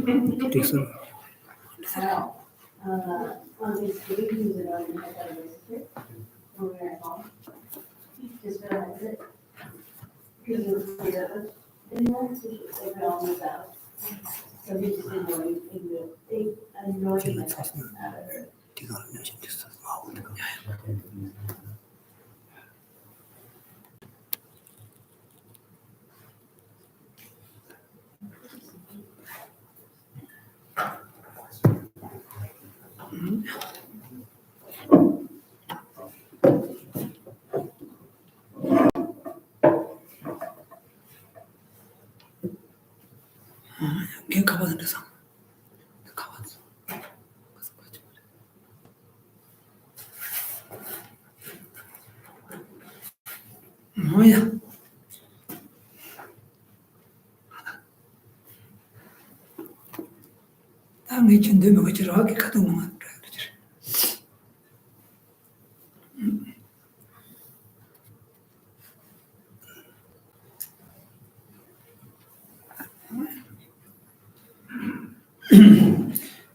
On this day, he was around and had a visitor when we were at home. He just realized it. Because it was clear that anyone who should say it all moved out. So he just didn't know they annoyed the heck out of her.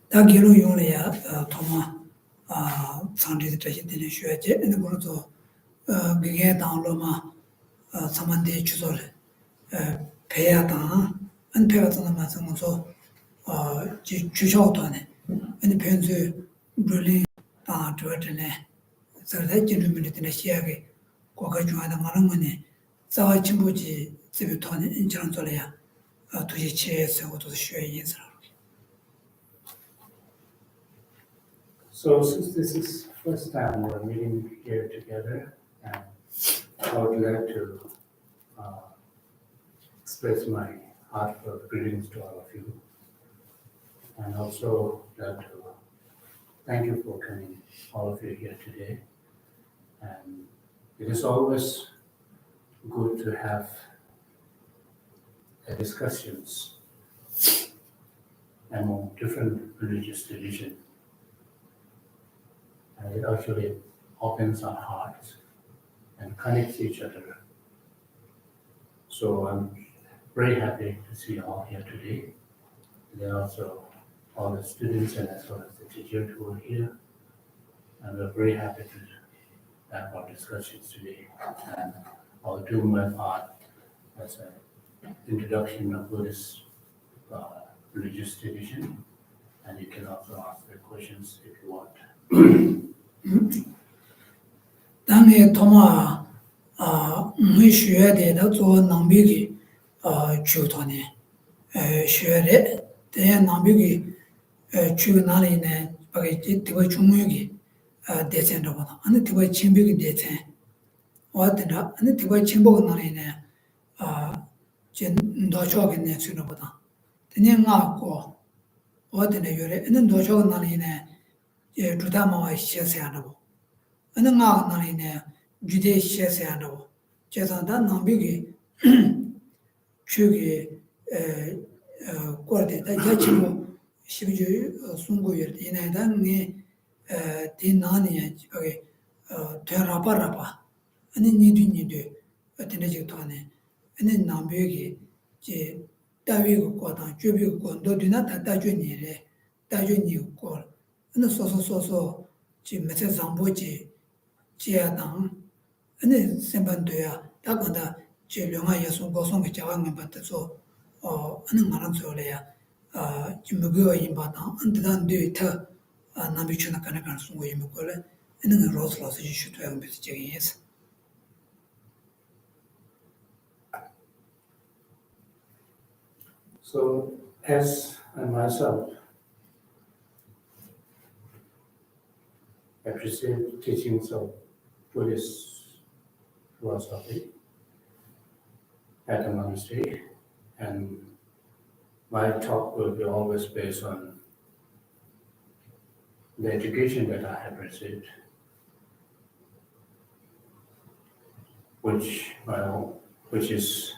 다기로 용래야 토마 상대의 자신들의 쉬어제 and 그것도 그게 다운로마 사만대 주소를 배야다 안 배웠던 말씀으로 주셔도네 근데 변수 불리 다 저한테 저한테 주민들의 시야게 거기 중요하다 말은 거네 자와 친구지 집에 돈이 인처럼 돌아야 도시체에서 것도 쉬어야 인사. So since this is first time we're meeting here together, and I would like to express my heartfelt greetings to all of you, and also like to thank you for coming, all of you here today. And it is always good to have discussions among different religious traditions. And it actually opens our hearts and connects each other. So I'm very happy to see you all here today. There are also all the students and as well as the teachers who are here. And we're very happy to have our discussions today. And I'll do my part as an introduction of Buddhist religious tradition. And you can also ask the questions if you want. 당에 도마 muy xuye de da zo nangbi gi chu tone xuye de de nangbi gi chu na le ne ba ge ti de chungyu gi de chen ro ba ane de ba chen bi gi de chen wa de na ane de ba chen bo na le ne chen do cho ge ne chu ro ba de ne nga ko wa de ne yore ane do cho na le ne 주다 마와 시세하고 어느 나나네 주대 시세하고 제산다 남비기 추기 거대 다 야치고 시비주 송고여 이내단에 디나니에 저기 되라바라바 아니 니디니데 어떤데 저토네 아니 남비기 제 다위고 거다 주비고 건도디나 다다주니래 다주니고 ane soso ji mese zambo ji jia dang ane senpan doya da kanda ji lyonga yasun gosong ki jawa nga bata so ane ngaran so le ya ji mugiwa yinpa dang ane dan doya ta nambi chuna kana kana sungo yinpa ko le ane nga rosa rosa ji shuto ya mbisi jagi yes. So as I myself appreciate teachings of Buddhist philosophy at a monastery, and my talk will be always based on the education that I have received, which is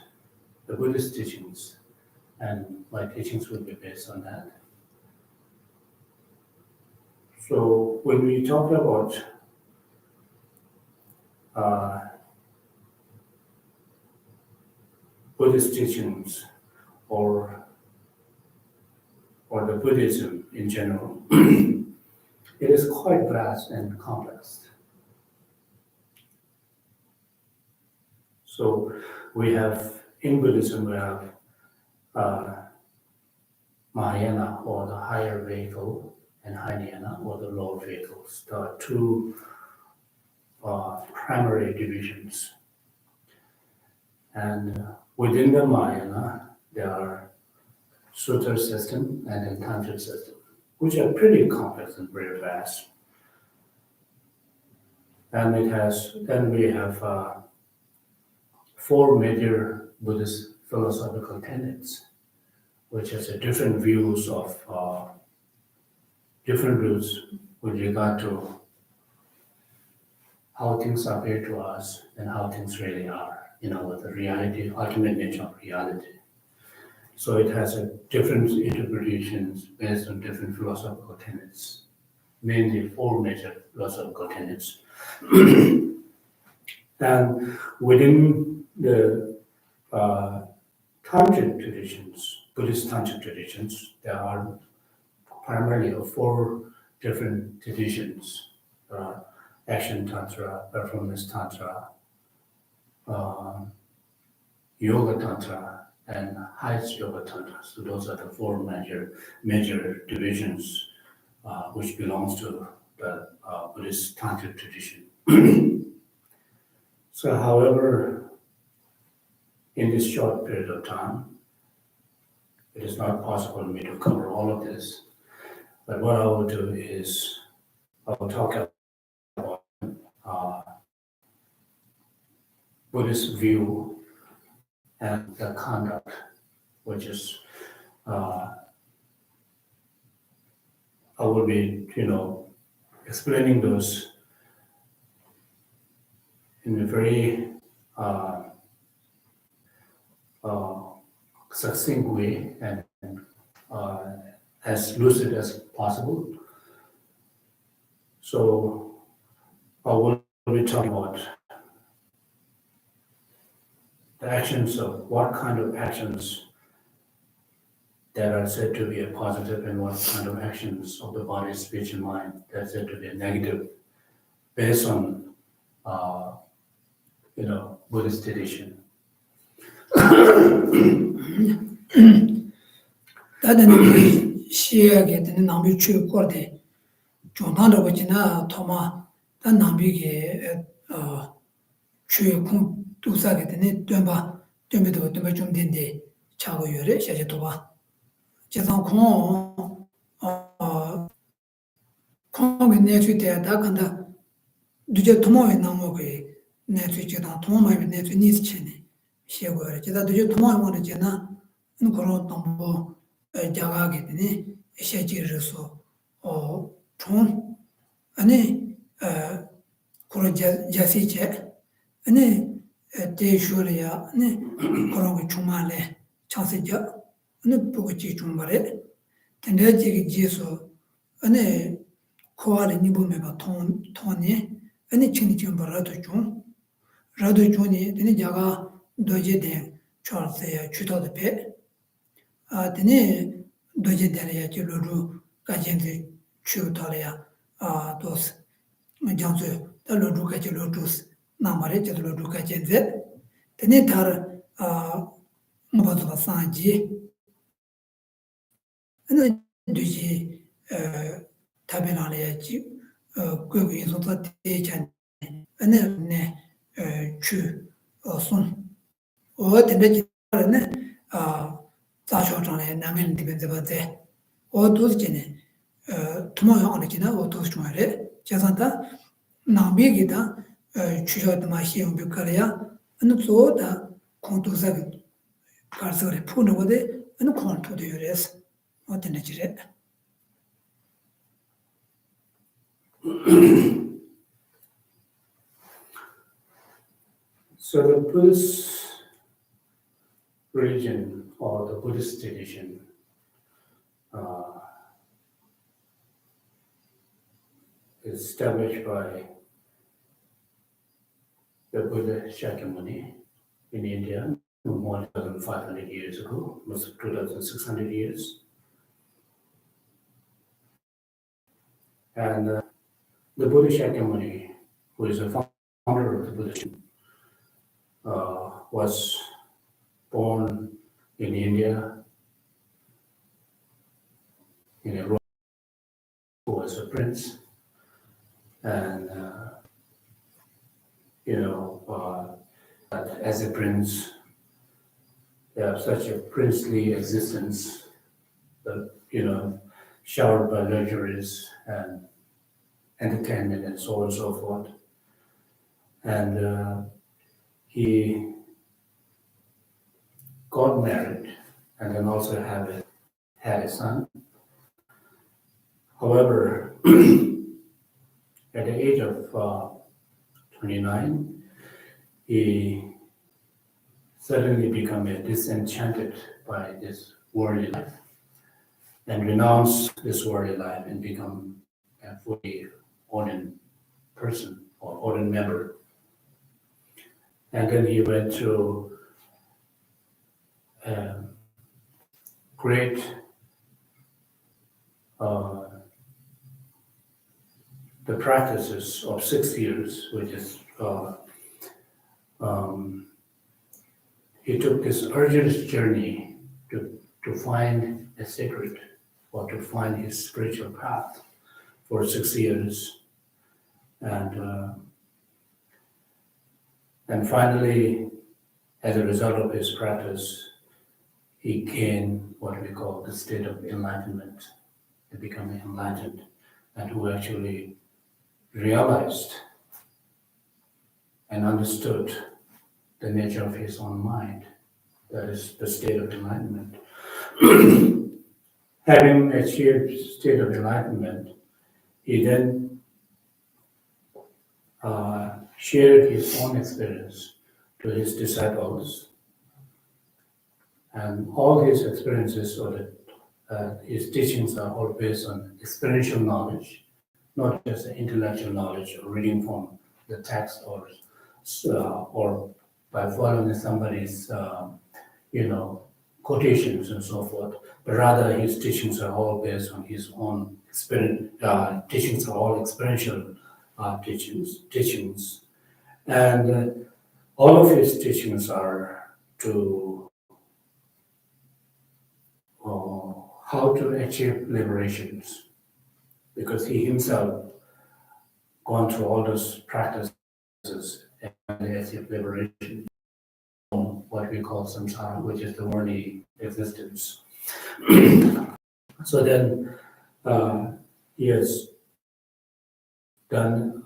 the Buddhist teachings, and my teachings will be based on that. So when we talk about Buddhist teachings or Buddhism in general, it is quite vast and complex. So we have, in Buddhism, we have Mahayana, or the higher vehicle, and Hinayana, or the lower vehicles. There are two primary divisions. And within the Mahayana, there are Sutra system and then Tantric system, which are pretty complex and very vast. And then we have four major Buddhist philosophical tenets, which has a different views of different views with regard to how things appear to us and how things really are, with the reality, ultimate nature of reality. So it has a different interpretations based on different philosophical tenets, mainly four major philosophical tenets. And within the Tantric traditions, Buddhist Tantric traditions, there are primarily four different traditions: Action Tantra, Performance Tantra, Yoga Tantra, and Heights Yoga Tantra. So those are the four major divisions which belongs to the Buddhist Tantric tradition. So, however, in this short period of time, it is not possible for me to cover all of this. But what I will do is I will talk about Buddhist view and the conduct, which is I will be, explaining those in a very succinct way and as lucid as possible. So I will be talking about the actions of what kind of actions that are said to be a positive and what kind of actions of the body, speech, and mind that are said to be a negative based on Buddhist tradition. 다른 시야게 되는 남비 추고데 jontānta wachina thoma tā nāmbīki chūyī khūng tūsāki tani tuanpa chūm tindi chāgu yore shācī tūpa. Chizāng khōngi nēsui tēyā tā kanda dujā tūmōi nāngoki nēsui chidāng tūmō māibi nēsui nīsi chēni shēgu yore. Chidāng dujā tūmōi mōni chēna kōrō tōmbo jāgāki tani shācī rīsō 총 아니 그런 자세체 아니 대쇼리야 아니 그런 거 주말에 찬스죠 아니 보고지 주말에 근데 지서 아니 코알이 니보메가 돈이 아니 친구 벌어도 좀 라도 존이 되는 자가 도제된 철새야 주도도 배 되니 도제되야 줄로 가진지 추토리아 도스 장주 달로루가 줄로두스 나마레 줄로루가 젠제 되니 다르 뭐도 산지 아니 두지 타베나레지 그게 인소다 대찬 아니 추 손 어디든지 다르네 자쇼장에 나면 되는데 어두스지네 투모요 안에지나 어두스 중에 제산다 나비기다 추셔도 마시용 벽가야 어느 조다 콘도사기 가서래 푸는 거데 어느 콘토도 요래서 어떤지래 So the Buddhist religion or the Buddhist tradition is established by the Buddha Shakyamuni in India more than 500 years ago, almost 2,600 years. And the Buddhist Shakyamuni, who is a founder of the Buddhist, was born in India in a royal who was a prince, and as a prince, they have such a princely existence that showered by luxuries and entertainment and so on and so forth. And he got married and then also had a son. However, at the age of 29, he suddenly became disenchanted by this worldly life and renounced this worldly life and become a fully ordained person or ordained member. And then he went through great the practices of 6 years, which is he took this arduous journey to find a secret or to find his spiritual path for 6 years, and finally, as a result of his practice, he gained what we call the state of enlightenment. He became enlightened, and who actually realized and understood the nature of his own mind. That is the state of enlightenment. Having achieved state of enlightenment, he then shared his own experience to his disciples, and all his experiences or his teachings are all based on experiential knowledge, not just intellectual knowledge or reading from the text or by following somebody's quotations and so forth, but rather his teachings are all based on his own experience. Teachings are all experiential teachings, and all of his teachings are to how to achieve liberations, because he himself gone through all those practices and achieved liberation from what we call samsara, which is the worldly existence. So then he has done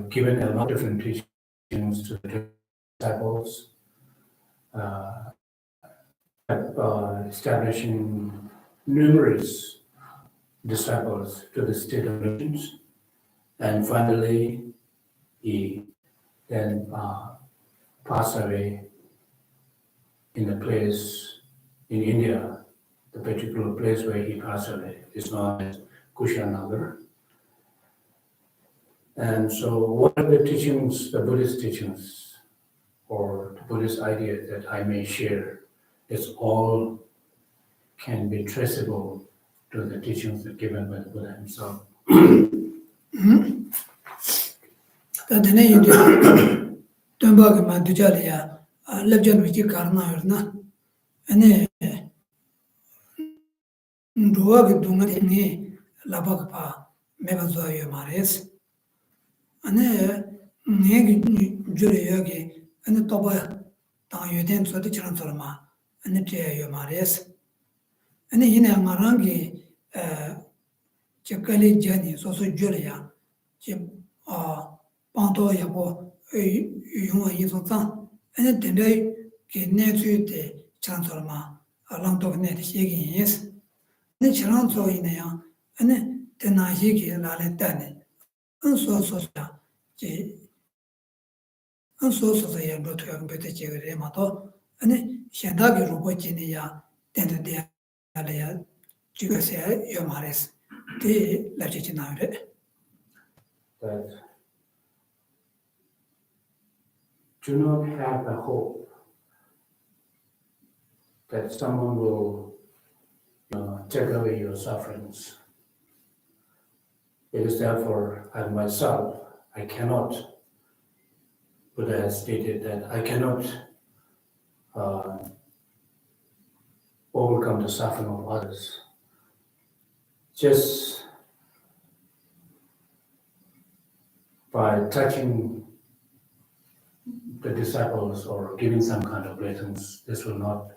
given a lot of different teachings to the disciples, establishing numerous disciples to the state of religions, and finally he then passed away in a place in India. The particular place where he passed away is known as Kushinagar. And so what are the teachings, the Buddhist teachings, or the Buddhist idea that I may share, is all can be traceable to the teachings given by the Buddha himself. Chakali Jani, so Julia, Panto Yabo, Yuma Yizon, and then today, Kinetu de Chansorma, along to net shaking yes. The Chanso in a and then Tenahiki Laletane, and so and so they go to a better Remato, and then Shandagi Robotinia, then the Alea, Jugasia, Yomares. That do not have a hope that someone will take away your sufferings. It is therefore I myself, I cannot, Buddha has stated that I cannot overcome the suffering of others just by touching the disciples or giving some kind of blessings. This will not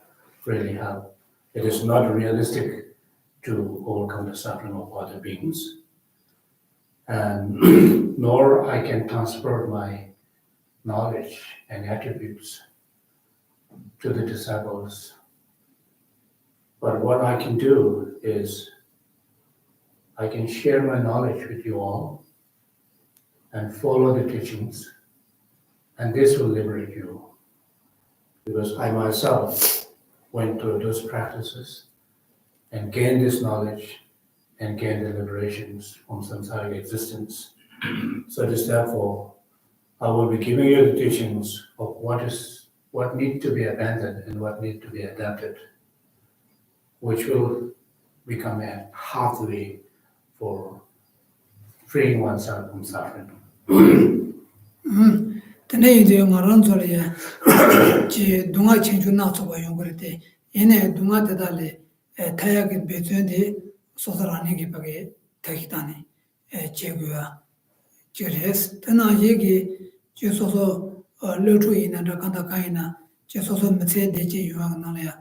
really help. It is not realistic to overcome the suffering of other beings, and nor I can transfer my knowledge and attributes to the disciples. But what I can do is I can share my knowledge with you all and follow the teachings, and this will liberate you. Because I myself went through those practices and gained this knowledge and gained the liberations from samsaric existence. So it is therefore, I will be giving you the teachings of what needs to be abandoned and what needs to be adapted, which will become a pathway for freeing oneself from suffering. Tene ide ngaran zole ya ji dunga chenju na tsoba yongore te ene dunga dedale taya ge bezön de sosarane ge bage takitane cheguya jeres tena yegi je soso lechu ina da kanda kaina je soso metse de je yuang na ya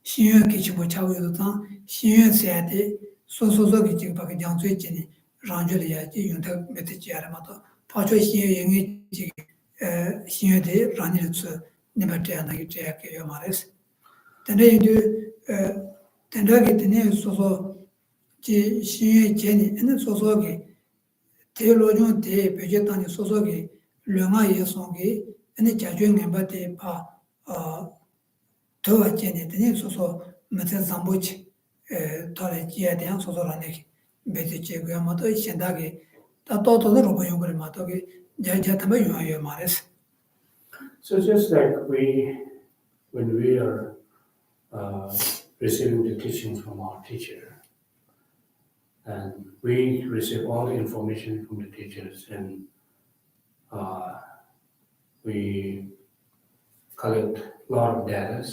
신유 기치고 차고도 다 신유 세야데 소소소 기치 밖에 장수에 지니 란절이야지 윤탁 메트지 알아마도 파초 신유 영이 지 신유데 란일츠 네바테 하나기 제약해요 말했어. 근데 이제 된다게 되네 소소 지 신유 제니 ene 소소기 테올로존 대 베제탄이 소소기 령아 예송기 ene 자주 멤버데 더와 제네더니 소소 메세 잠보치 토레 지야대한 소소라네 베제 제고야마도 신다게 다 또또도 로고용을 마도게 자자타마 유아요 말했어. So just like when we are receiving the teachings from our teacher, and we receive all the information from the teachers, and we collect a lot of data.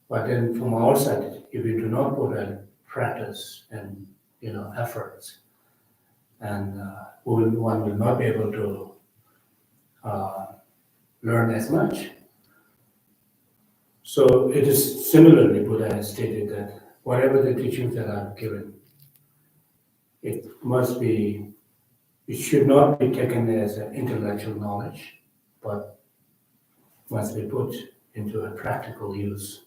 But then from our side, if we do not put in practice and efforts, and one will not be able to learn as much. So it is similarly, Buddha has stated that whatever the teachings that are given, it should not be taken as an intellectual knowledge, but must be put into a practical use.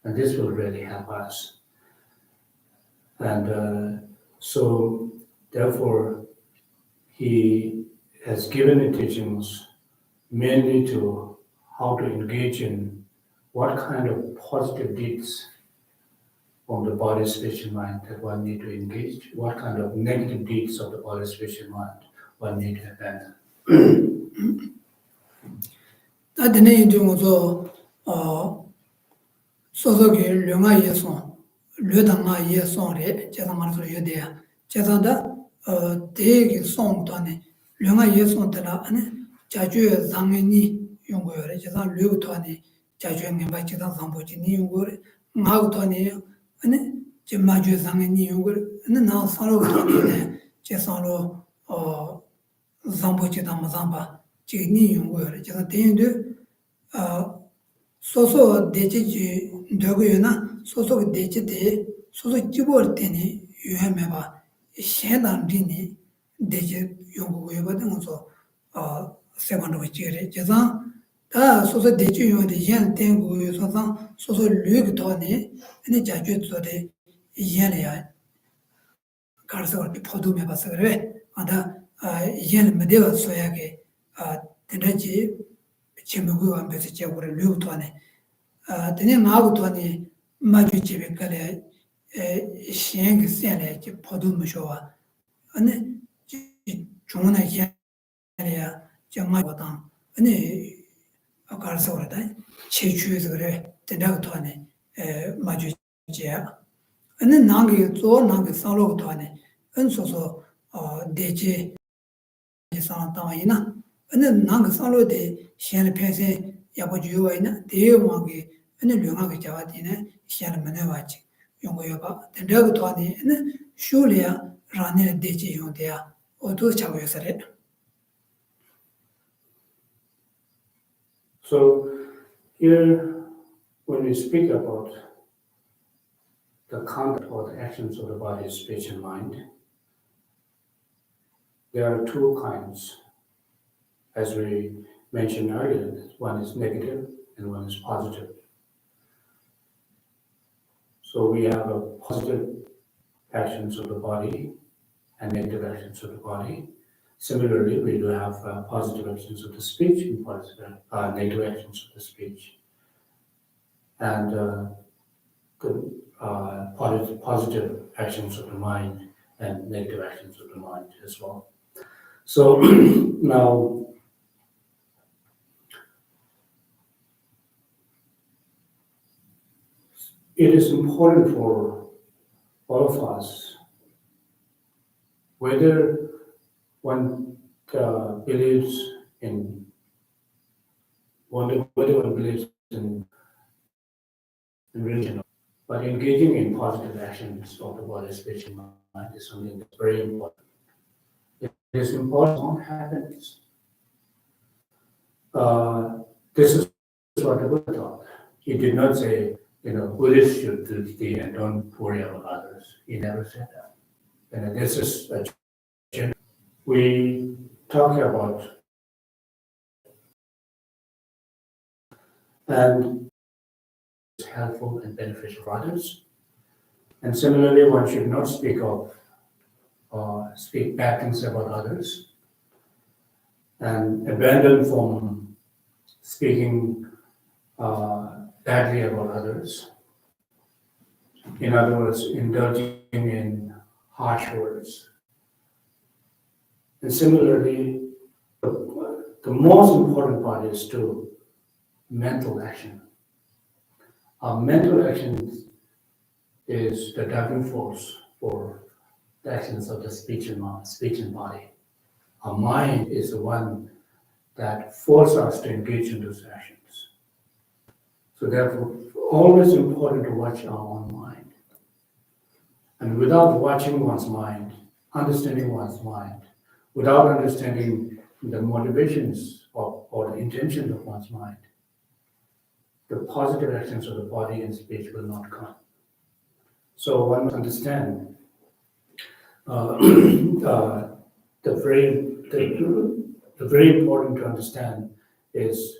And this will really help us. And so, therefore, he has given the teachings mainly to how to engage in what kind of positive deeds from the body, speech, and mind that one need to engage, what kind of negative deeds of the body, speech, and mind one need to abandon. 소소게 령아 예송 르당아 예송레 제상만서 여대야 제상다 대기 송도네 령아 예송들아 아니 자주 장애니 용거래 제상 르부터네 자주 멤버 제상 상보지니 용거래 마고터네 아니 제마주 장애니 용거래 아니 나 살로터네 제상로 상보지다 마상바 지니 용거래 제상 대인도 소소 대지지 되고요나 소소 대지대 소소 기볼 때니 유해매바 신단디니 대지 용고에 받으면서 세번도 지레 제가 다 소소 대지 용데 연 땡고 소소 소소 류도니 아니 자주도데 이해래야 가르서 포도매 봐서 그래 아다 이해는 메데가 소야게 된다지 제목을 안 배서 제고를 류도네 되네 마고도네 마주 집에 가래 시행이 세네 지 포도무쇼와 아니 중원에 해야 정말보다 아니 아까서 그러다 제주에서 그래 된다고도네 마주 지야 아니 나게 또 나게 살로도네 은소소 대체 상담이나 은 나가 살로데 시안의 폐세 야보주요이나 대용하게 은 류하게 잡아지네 시안의 만나와지 용거여봐 된다고 도안에 은 슈리아 라네 대체 용대야 어두 잡아서래. So here, when we speak about the conduct or the actions of the body, speech, and mind, there are two kinds. As we mentioned earlier, one is negative and one is positive. So we have a positive actions of the body and negative actions of the body. Similarly, we do have positive actions of the speech and positive, negative actions of the speech. And the positive actions of the mind and negative actions of the mind as well. So now, it is important for all of us, whether one believes in, whether one believes in religion, but engaging in positive actions of the body, speech, and mind is something that's very important. It is important what happens. This is what the Buddha taught. He did not say, Buddhists should do the and don't worry about others. He never said that. And this is a general. We talk about and it's helpful and beneficial for others. And similarly, one should not speak bad things about others and abandon from speaking badly about others. In other words, indulging in harsh words. And similarly, the most important part is to mental action. Our mental action is the driving force for the actions of the speech and body. Our mind is the one that forces us to engage in those actions. So therefore, always important to watch our own mind. And without watching one's mind, understanding one's mind, without understanding the motivations or the intentions of one's mind, the positive actions of the body and speech will not come. So one must understand the very important to understand is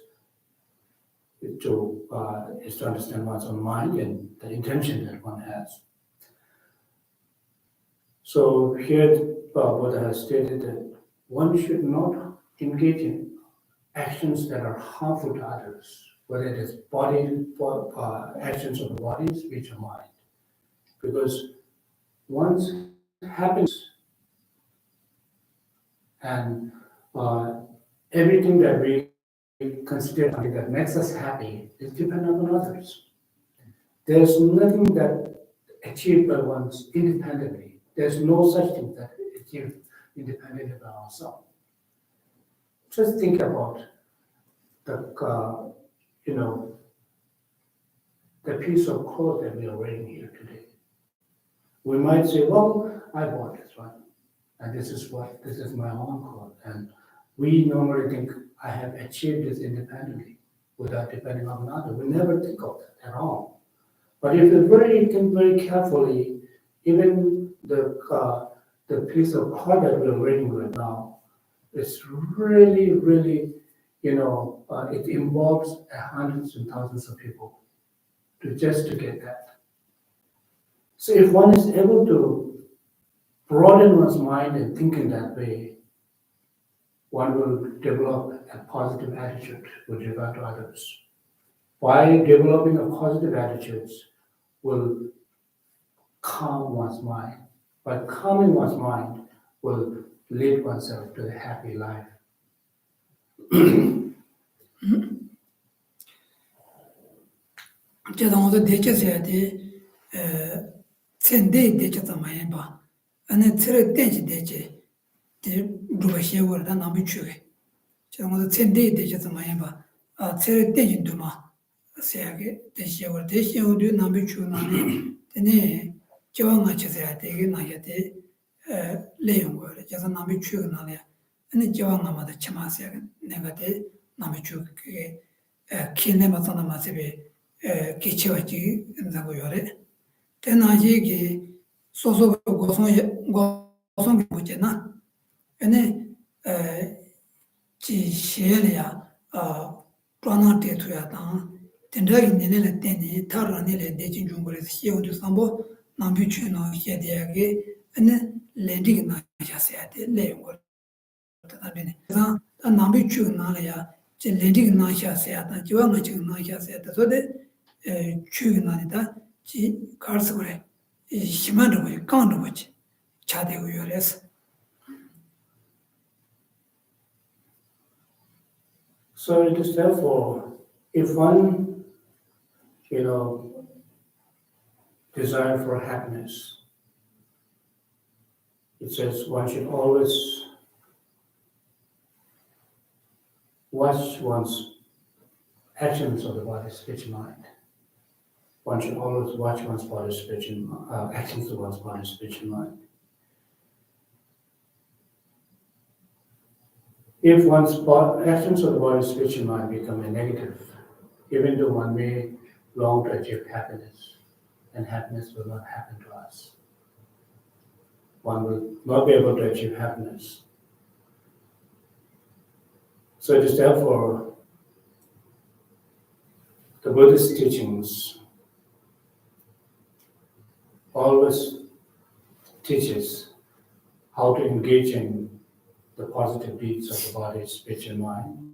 to understand one's own mind and the intention that one has. So here Buddha has stated that one should not engage in actions that are harmful to others, whether it is actions of the body, speech, or mind, because once happens and everything that we consider something that makes us happy is dependent on others. There's nothing that achieved by one's independently. There's no such thing that achieved independently by ourselves. Just think about the piece of cloth that we are wearing here today. We might say, well, I bought this one, and this is my own cloth, and we normally think I have achieved this independently without depending on another. We never think of that at all. But if you think very carefully, even the piece of cloth that we're wearing right now, it's really, really, it involves hundreds and thousands of people just to get that. So if one is able to broaden one's mind and think in that way, one will develop a positive attitude with regard to others. By developing a positive attitude will calm one's mind. By calming one's mind will lead oneself to a happy life. 제가 오늘 대체해야 돼. cen데 대체다 많이 봐. 안에 틀에 땡지 되지. 대 누가 시험을 남이 주게. 정말 챈데 되지 많이 봐. 아, 틀에 땡진도 막 세하게 대시험도 남이 주나네. 근데 저항아 쳐야 되게 나게 돼. 레용 거를 그래서 남이 주고 나네. 근데 저항아마다 참아서 내가 돼 남이 주게 키네 맞잖아 맞지. 기초지 인자고 요래. 대나지기 소소 고송 보잖아. 근데 지 시에야 플라나테 투야다. 된다기 내내 때니 타라네레 대진 중국에서 시험도 삼보 남비추노 시에디야게 근데 렌딩 나샤세야 돼. 레용을 다다베네. 그래서 남비추 나래야 제 렌딩 나샤세야다. 지와마 지금 나샤세야다. 소데 추기나니다 지 가르스 그래. 이 심한도 뭐 강도 뭐지. 차대고 요래서 So it is therefore, if one, desire for happiness, it says one should always watch one's actions of the body, speech, and mind. One should always watch one's body, speech, and actions of one's body, speech, and mind. If one's actions of the body, speech, and mind become a negative, even though one may long to achieve happiness, and happiness will not happen to us. One will not be able to achieve happiness. So it is therefore the Buddhist teachings always teaches how to engage in the positive deeds of the body, speech, and mind.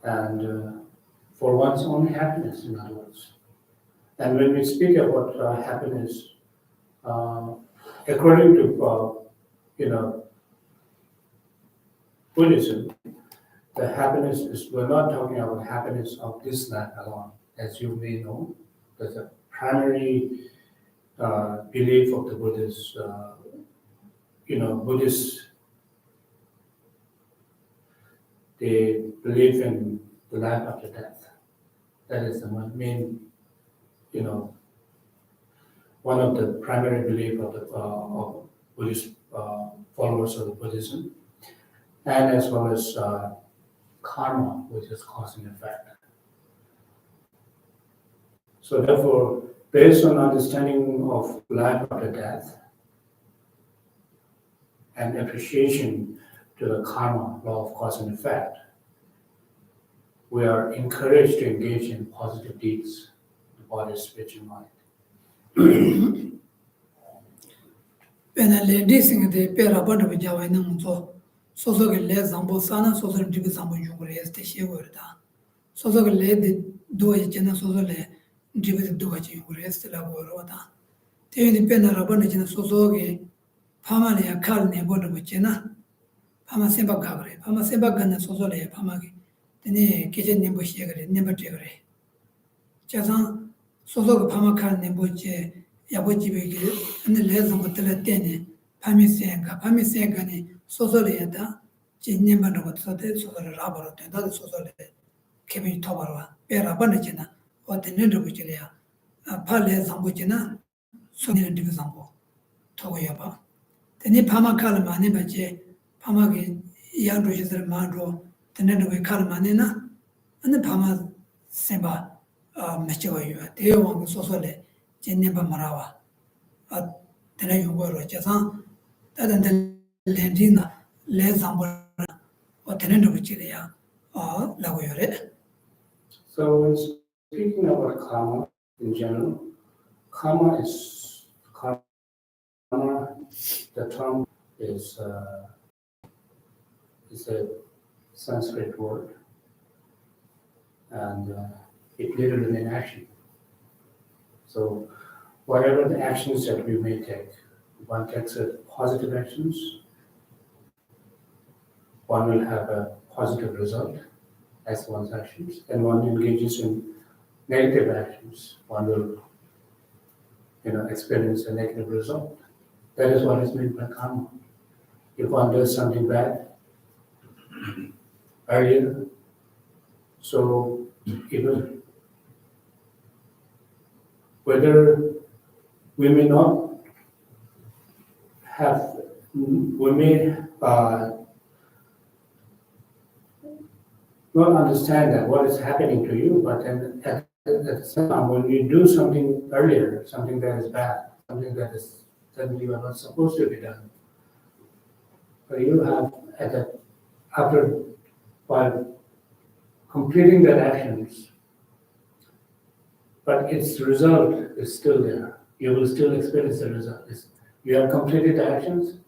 And for one's own happiness, in other words. And when we speak about happiness, according to Buddhism, the happiness is, we're not talking about happiness of this life alone. As you may know, there's a primary belief of the Buddhists, Buddhists, they believe in the life after death. That is the main, one of the primary belief of the of Buddhist followers of the Buddhism, and as well as karma, which is cause and effect. So therefore, based on understanding of life after death and appreciation to the karma, law of cause and effect, we are encouraged to engage in positive deeds, the body, speech, and mind. Penale dissing the Perabanda Javana Soso less Zambo Sana, Soso Divi Zambo Jungles, the Shewarda. Soso led the Doja Jena Sosole, Divi Doja Jungles, La Borota. Te the Penarabana Sosoge, Pamalia Kalne Bodabachena, Pamasemba Gabre, Pamasemba Gana Sosole, Pamagi, the ne kitchen nimbo shagre, never tegre. Chazan Soso Pamakal Nemboche. 야보지베게 근데 레즈고 들었더니 파미생가니 소소리에다 진님만으로 것도 소소를 라버로 된다도 소소를 개비 토바로 빼라버리지나 어떤 일도 보지래야 팔레 상고지나 손에 들고 상고 토고야 봐 근데 파마칼 많이 받지 파마게 양도시들 많고 근데 왜 칼 많이나 근데 파마 세바 매쳐요 대왕 소소래 진님바 말아와 tener un vuelo, ya san, tanto lendina, les ambos, o tener un chileya, la voyore. So when speaking about karma in general, karma is karma. The term is a Sanskrit word, and it literally means action. So whatever the actions that we may take, one takes positive actions, one will have a positive result as one's actions, and one engages in negative actions, one will experience a negative result. That is what is meant by karma. If one does something bad earlier, so even whether we may not have, we may not understand that what is happening to you, but then at the same time, when you do something earlier, something that is bad, something that you are not supposed to be done, but you have after while completing that actions, but its result is still there. You will still experience the result. You have completed the actions,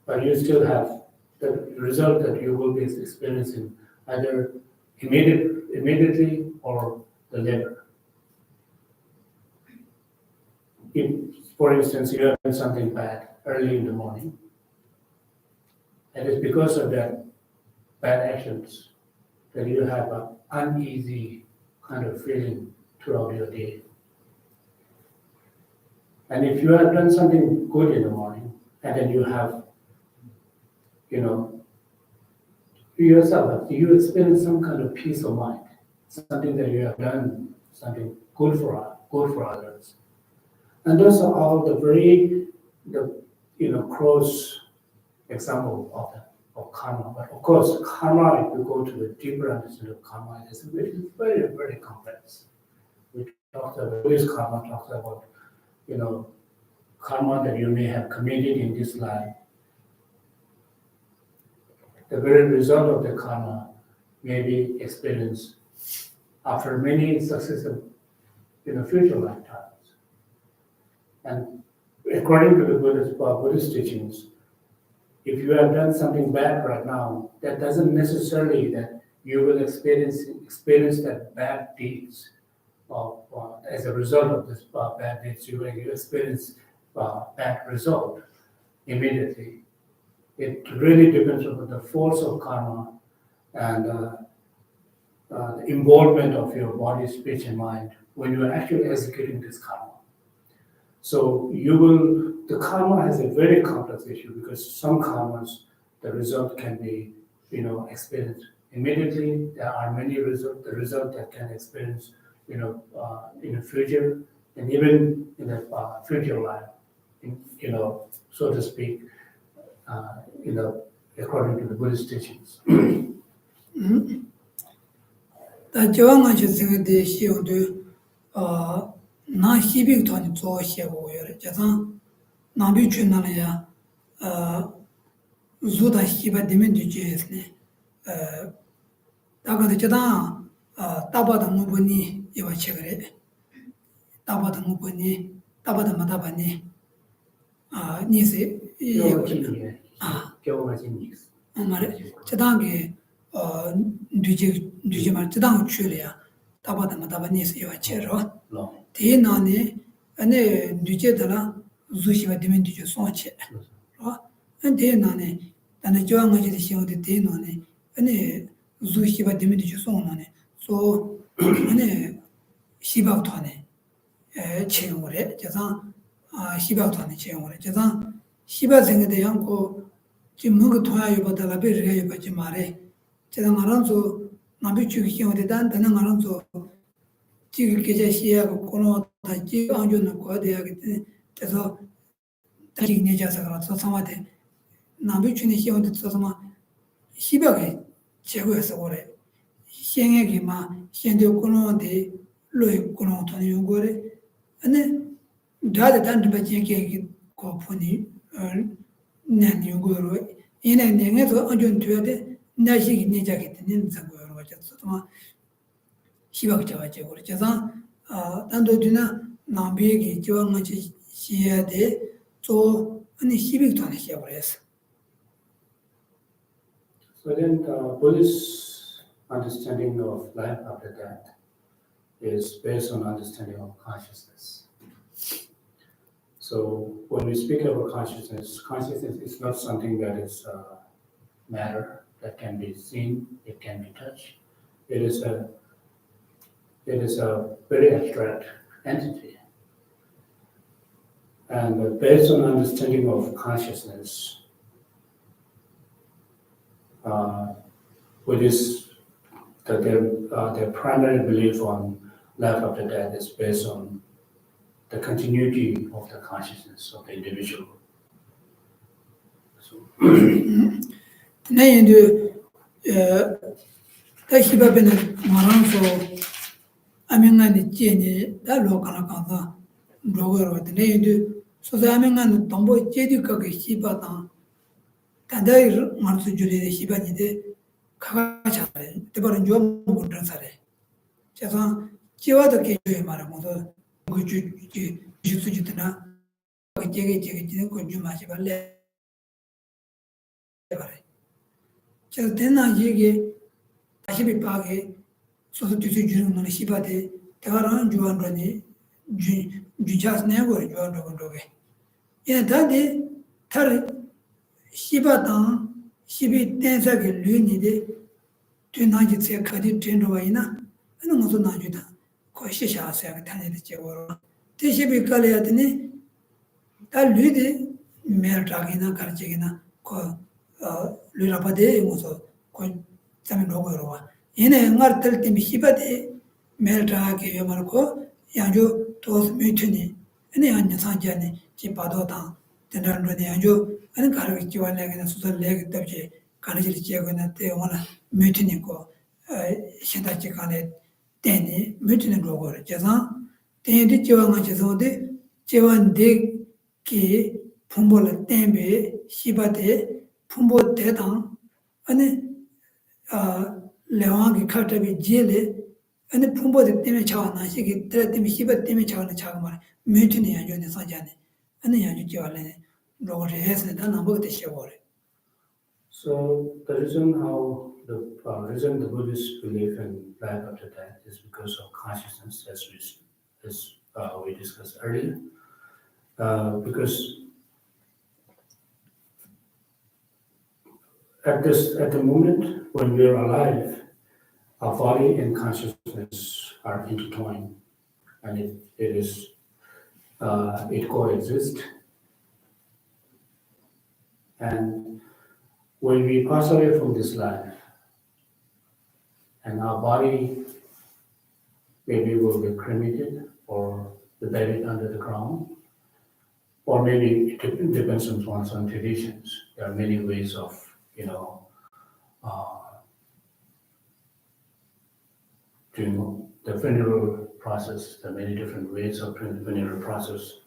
but you still have the result that you will be experiencing either immediately or the later. If, for instance, you have done something bad early in the morning, and it's because of that bad actions that you have an uneasy kind of feeling throughout your day. And if you have done something good in the morning, and then you have, yourself, you experience some kind of peace of mind, something that you have done, something good for others. And those are all the close example of karma. But of course, karma, if you go to the deeper understanding of karma, it is very, very complex. We talked about Buddhist karma, talks about, karma that you may have committed in this life. The very result of the karma may be experienced after many successive, future lifetimes. And according to the Buddhist teachings, if you have done something bad right now, that doesn't necessarily that you will experience that bad deeds. As a result of this bad deeds, you experience bad result immediately. It really depends on the force of karma and the involvement of your body, speech, and mind when you are actually executing this karma. So the karma has a very complex issue because some karmas, the result can be, experienced immediately. There are many the result that can experience, in the future and even in the future life, so to speak, according to the Buddhist teachings. 다 저항한 시생의 시험도 나 희빅 돈이 조시하고요. 제가 나비 주나야 주다 희바 되면 되지네. 다가도 제가 따바다 무분이 이와 책을 따바다 무분이 따바다 마다바니 니세 겨우마진니스. 말에 제당게 뒤지 말 제당 줄이야. 따바다 마다바니스 이와 책으로 대나네 안에 뒤제더라 주시바 되면 되죠. 손체. 대나네 나는 저항하지 시험도 대나네 안에 주시바 되면 되죠. 손나네 소 안에 시바토네 체험을 제가 시바토네 체험을 제가 시바생에 대한 거 지금 뭐가 도와요 받아라 베르게 받지 말에 제가 말한서 나비 주기 시험에 단단한 말한서 지금 계제 시야고 코너 다지 안주는 거 돼야겠대 그래서 다시 내자서 그래서 상마대 나비 주는 시험도 써서만 시바게 제거해서 그래 시행에게 막 현대 코너데 로이 코너 돈이 요거래 근데 다들 단도밖에 거푸니 난 요거로 얘네 내가서 안전 돼야 돼 나시기 내자겠다는 생각으로 가졌어 시바가 잡아줘 그래서 단도드나 나비에게 저항하지 시야 돼 또 아니 시비도 안 해야 그래서 So then the Buddhist understanding of life after death is based on understanding of consciousness. So when we speak about consciousness is not something that is matter that can be seen, it can be touched. It is a very abstract entity. And based on understanding of consciousness, Buddhists, their primary belief on life after death is based on the continuity of the consciousness of the individual. So, 네 인도 다시바베는 말한소 아명간이 찌니 다 로카나 간다 로거로 네 인도 소자명간 동보 제디가게 시바다 단다이 말수 줄이 시바니데 가가 잘해 대바른 좀 못한 사례 제가 지와도 계획 말하면서 그 주주주나 그 제게 좀 마시 발래 그래 제가 대나 얘기 다시 비파게 소소 주주 주는 거 시바데 대가랑 주안러니 주자스네 거 주안러게 예 다데 타르 시바당 시비 댄사게 류니데 뒤나지 제 카디 트렌드와이나 하는 것도 나주다 거시샤서야 타네데 제거로 대시비 깔려야더니 다 류데 메르다기나 가르치기나 거 류라바데 무서 거 자면 로고로와 얘네 말들 때문에 시바데 메르다게 요말고 양조 도스 미트니 아니 안냐 산자니 지바도다 전달로니 양조 아니 가르기 지원내게나 수설내게 때문에 가르치를 지어거나 때문에 미트니고 신다지 간에 때니 미트는 로고를 제가 때디 지원한 제소데 지원데 기 풍보를 때문에 시바데 풍보 대당 아니 레왕기 카트비 제레 아니 풍보데 때문에 차와나 시기 때문에 시바 때문에 차와나 차가 말 미트니 양조네 산자네 아니 양조 지원내 로고를 해서 다 넘어게 되셔버려. So the reason the Buddhists believe in life after death is because of consciousness, as we discussed earlier. Because at the moment when we are alive, our body and consciousness are intertwined, and it coexists. And when we pass away from this life, and our body maybe will be cremated or be buried under the ground, or maybe it depends on one's own traditions. There are many ways of, doing the funeral process. There are many different ways of doing the funeral process.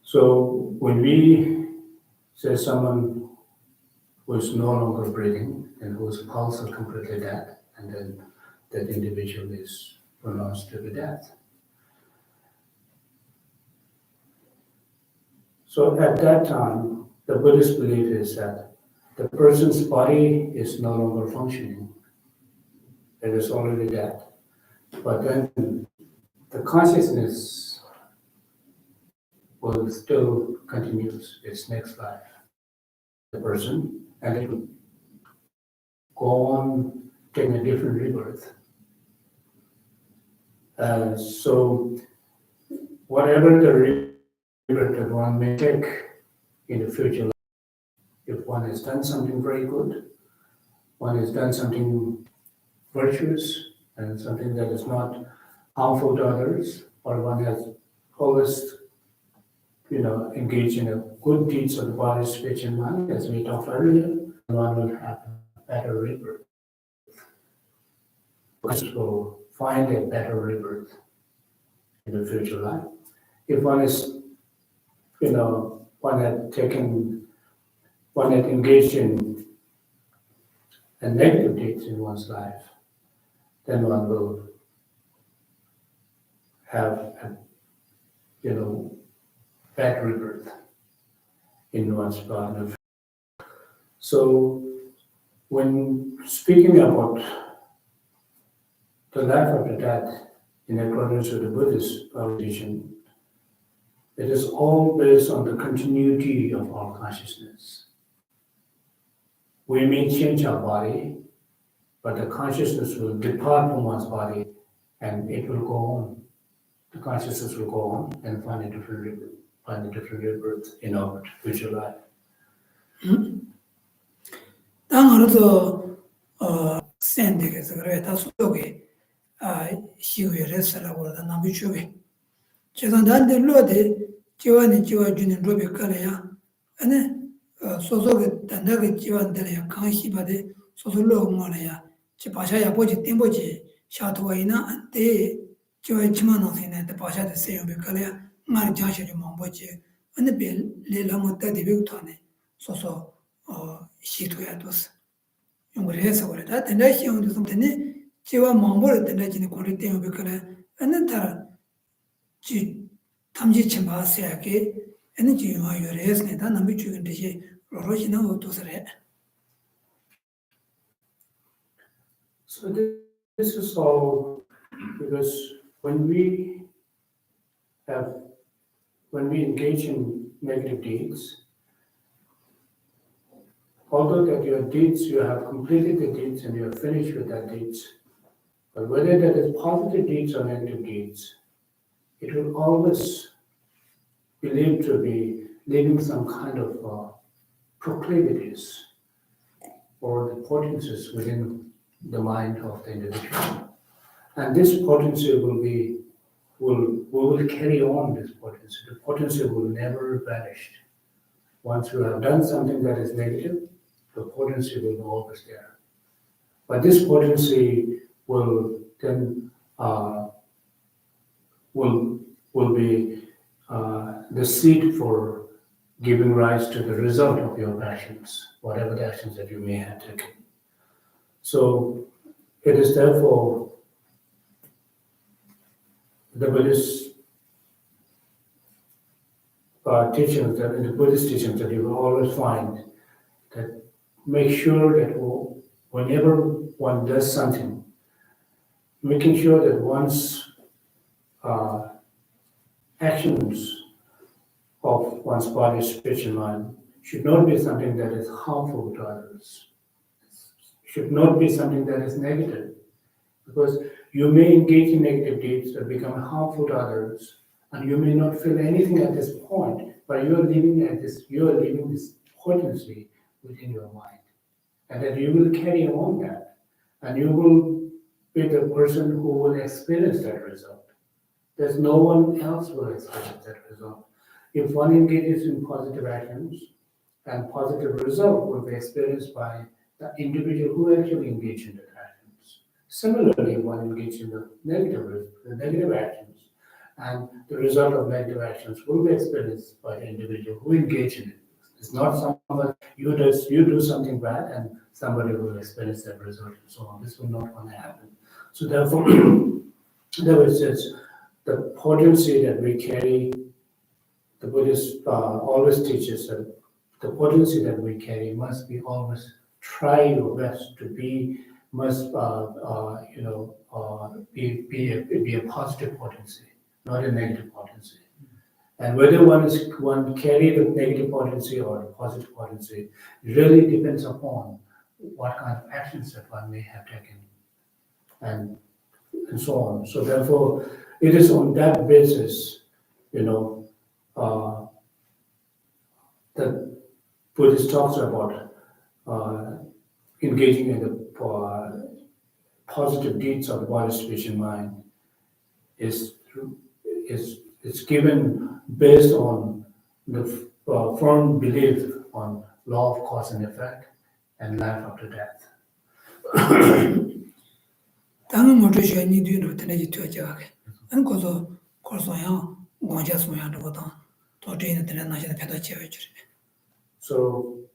So when we say someone who is no longer breathing and whose pulse are completely dead, and then that individual is pronounced to be dead. So at that time, the Buddhist belief is that the person's body is no longer functioning. It is already dead. But then the consciousness will still continue its next life. The person, and it will go on taking a different rebirth. So whatever the rebirth that one may take in the future life, if one has done something very good, one has done something virtuous and something that is not harmful to others, or one has always engaged in a good deeds of the body, speech, and mind, as we talked earlier, one will have a better rebirth. One will find a better rebirth in the future life. If one is, one had engaged in a negative deeds in one's life, then one will have bad rebirth in one's body. So when speaking about the life after death in accordance with the Buddhist tradition, it is all based on the continuity of our consciousness. We may change our body, but the consciousness will depart from one's body and it will go on the consciousness will go on and find a different rebirth in our future life. 당으로도 센데게서 그래 다 속에 시위레스라고 하다 남부쪽에 제가 난데 로데 지원이 지워주는 로비 거래야 아니 소소게 단다게 지원들이야 강시바데 소소로 말이야 지 바샤야 보지 땡보지 샤도와이나 안테 지와 지만한테 바샤데 세요비 거래야 말 자셔지 몽보지 아니 벨 레라모타 디비토네 소소 시도야 도스 용그래서 그래다 된다 시험도 something 지와 몽보를 된다지는 고리 때문에 그래 아니 다 지 탐지 침바스야게 에너지 요요레스네 다 남이 죽은 듯이 로로지나 오토스래. So this is all because when we engage in negative deeds, although that your deeds, you have completed the deeds and you are finished with that deeds, but whether that is positive deeds or negative deeds, it will always be believed to be leaving some kind of proclivities or the potencies within the mind of the individual. And this potency we will carry on this potency. The potency will never vanish. Once you have done something that is negative, the potency will be always there. But this potency will then will be the seed for giving rise to the result of your actions, whatever the actions that you may have taken. So it is therefore the Buddhist teachings, that in the Buddhist teachings, that you will always find that make sure that whenever one does something, making sure that one's actions of one's body, speech, and mind should not be something that is harmful to others. Should not be something that is negative, because you may engage in negative deeds that become harmful to others, and you may not feel anything at this point, but you are living this potency within your mind, and that you will carry on that, and you will be the person who will experience that result. There's no one else will experience that result. If one engages in positive actions, and positive result will be experienced by the individual who actually engaged in the actions. Similarly, one engaged in the negative actions, and the result of negative actions will be experienced by the individual who engaged in it. It's not someone you do something bad and somebody will experience that result and so on. This will not want to happen. So therefore, there was the potency that we carry. The Buddhist always teaches that the potency that we carry must be always try your best to be, must be a positive potency, not a negative potency. And whether one carry the negative potency or the positive potency really depends upon what kind of actions that one may have taken, and so on. So therefore, it is on that basis, that Buddhist talks about engaging in the positive deeds of the body, speech, and mind is given based on the firm belief on law of cause and effect and life after death. 당은 못 주셔 니들도 되는지 되자게. 안 거서 거서야 원자스모야 거다. 또 되는 데는 나시는 배도 지어 줘. So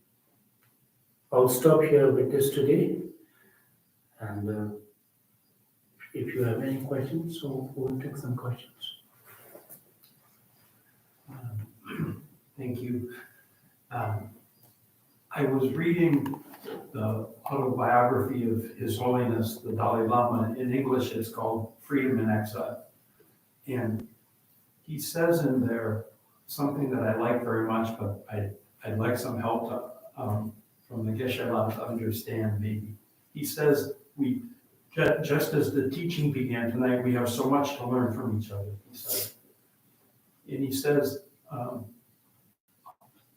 I'll stop here with this today, and if you have any questions, so we'll take some questions. Thank you. I was reading the autobiography of His Holiness the Dalai Lama. In English, it's called Freedom in Exile. And he says in there something that I like very much, but I'd like some help from the Geshe-la to understand maybe. He says Just as the teaching began tonight, we have so much to learn from each other, he said. And he says,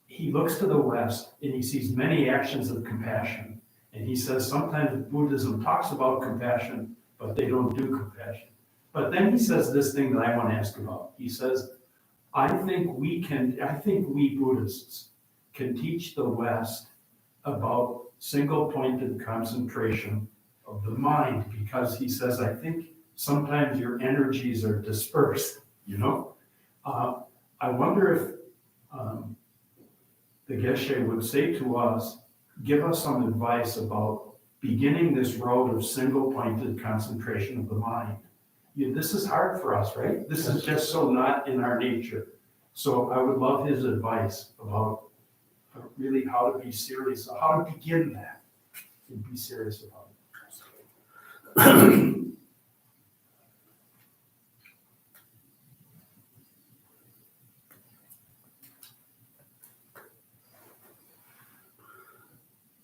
he looks to the West and he sees many actions of compassion. And he says sometimes Buddhism talks about compassion, but they don't do compassion. But then he says this thing that I want to ask about. He says, I think we Buddhists can teach the West about single-pointed concentration of the mind, because he says, I think sometimes your energies are dispersed, you know? I wonder if the Geshe would say to us, give us some advice about beginning this road of single-pointed concentration of the mind. This is hard for us, right? This is just so not in our nature. So I would love his advice about really how to be serious, how to begin that and be serious about it.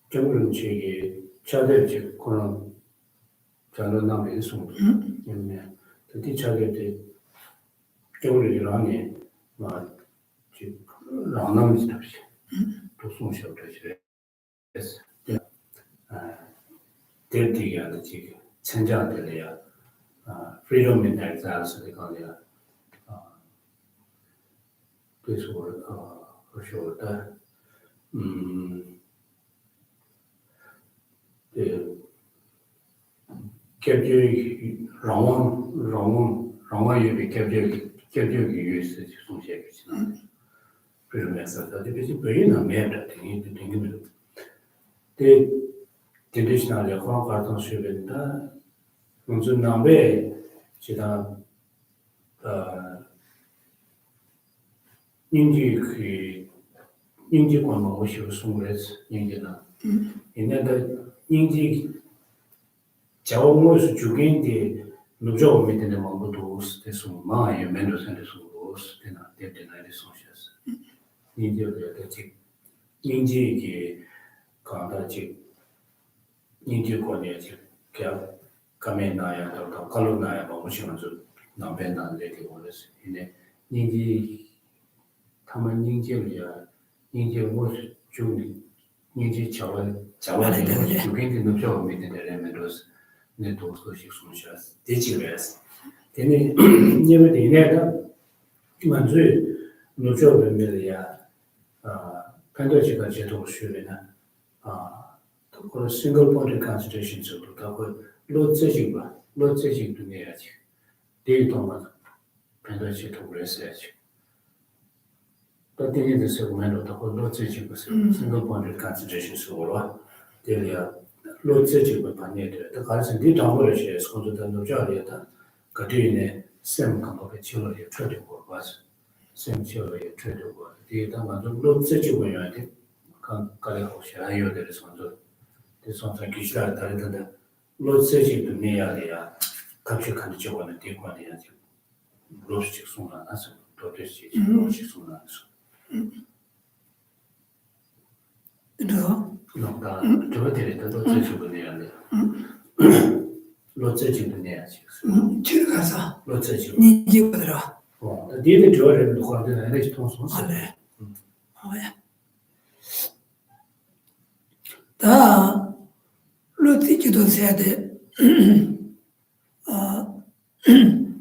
저는 저기 차대지 그런 저는 남의 있습니다. 근데 그때 차대 저를 일하니 막 지금 라나미 답시 또 송시하고 그래서 대티가 지금 천장들이야 freedom in exiles 그거야 그래서 그래서 캡처 라왕 예비 캡처기 유스 송시해 주시나 그러면서 다들 베이나 매다 되게 대 traditional 약간 같은 수준이다 먼저 남배 제가 인지 관마 오시고 송그레스 인지나 인내다 인지 자원모스 주겐데 노조 밑에 망고도 스테소 마에 멘도센데소스 되나 데데나리 소시스 인지어도 되지 인지기 간다지 인지 권이지 그 가면나야 더 칼로나야 뭐 무시면서 남배나데 되고서 이제 인지 타만 인지야 인지 모스 주니 인지 자원이 주겐데 노조 밑에 멘도스 네 도스식 소시스 디지레스 되네 예베데 이내다 만주 노조 멘밀이야 판도지가 제도 수요에나 그 싱글 포인트 컨센트레이션 저도 그 로제직도 내야지 데이터만 판도지도 그랬어야지 또 되게 세고면도 그 로제직을 싱글 포인트 컨센트레이션 수로 데리야 로제직을 반내돼 더 가서 디지털을 해 손도 노조리다 그뒤에 샘 감각의 지원을 쳐주고 와서 샘 지원을 쳐주고 데이터만 좀 로제직을 해야 돼 가려고 시라요 될 손도 대선상 기시라 다르던데 로제직도 내야 돼야 같이 간 지원을 되고 해야지 로제직 손안 나서 또 될수 있지 로제직 손안 나서 뭔가 저들이 더 로제직을 내야 돼 로제직을 내야지 지금 가서 로제직 니지거들아 니들 저를 놓고 되는 에너지 통송 알래 뭐야 다 로지기도 해야 돼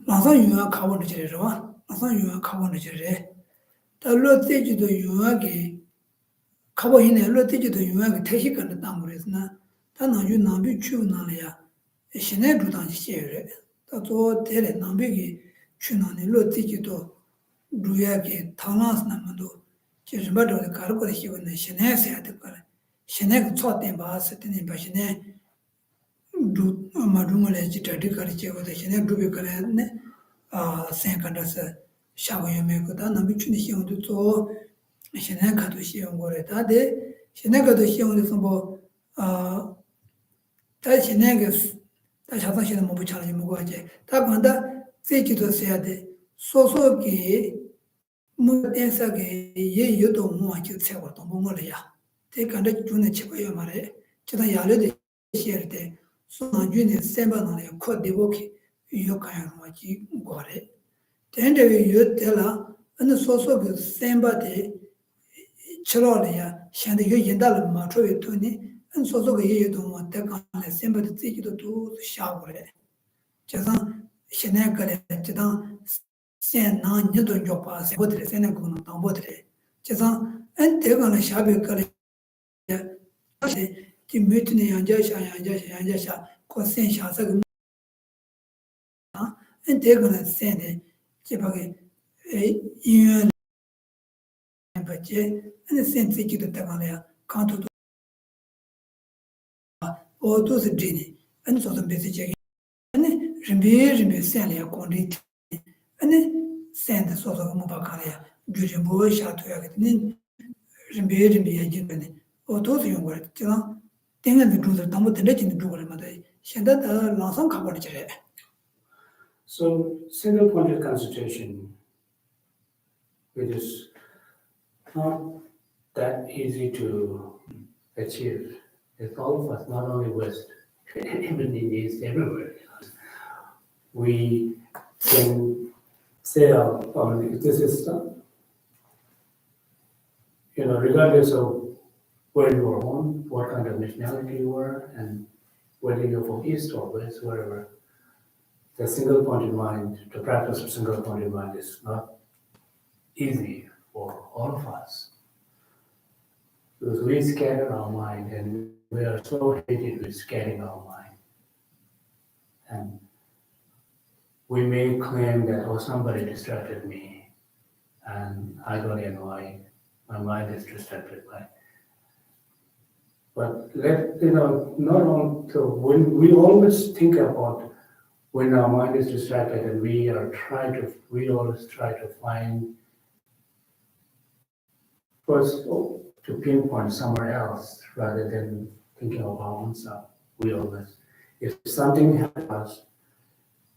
라서 유아 가보는 지래로 라서 유아 가보는 지래 다 로지기도 유아게 가보 있네 로지기도 유아게 태식하는 땅으로서나 다 나주 남비 추나래야 신의 두단지 시에래 다또 대래 남비기 추나네 로지기도 루야게 타나스나만도 제르바도 가르고를 시원네 신의 해야 될 거래 신의 초대 바스 때는 바신에 두 마둥을 지다디 가르치고도 신의 두비 그래네 생각나서 샤고여메고다 남비춘이 시원도 또 신의 가도 시원 거래 다데 신의 가도 시원에서 뭐 다신에게 다 자상시는 뭐 붙여지 뭐가지 다 간다 세기도 써야 돼 소소기 무대사게 예여도 뭐하지 세워도 뭐래야 대간데 주는 치고요 말에 제가 야려도 시할 때 소나 주네 셈바나에 코디보키 요카야마지 고래 텐데 요텔라 어느 소소그 셈바데 chilolaya shanda yo yendala ma chowe tuni an sozo ga yeyo dungwa dekane semba de tsikido tu shaagore chazan shene kare chidang sen na nyido nyokpa sen bodre sen kuna tang bodre chazan an dekane shaabe kare ki myutine yanja sha ko sen sha sa ga an dekane sen de chibage yun bache an sen tsikido dekane kanto o to se dini an so some basic check an rimbe sen ya kondi an sen da so so mo ba ka ya gyure bo sha to ya ni rimbe ya jin ne o to se yong wa ti na tenga de du da mo de jin du ma da shen da la sang ka ba de che So single pointed concentration, it is not that easy to achieve. It's all of us, not only West, even in East, everywhere. We can say, this is, regardless of where you were born, what kind of nationality you were, and whether you're from East or West, wherever, the single pointed mind, the practice of single pointed mind is not easy for all of us. Because we scatter our mind and we are so hated with scattering our mind. And we may claim that, oh, somebody distracted me and I got annoyed, my mind is distracted by. But not on, so when we always think about when our mind is distracted and we always try to find first to pinpoint somewhere else rather than thinking of our own self. We always, if something happens,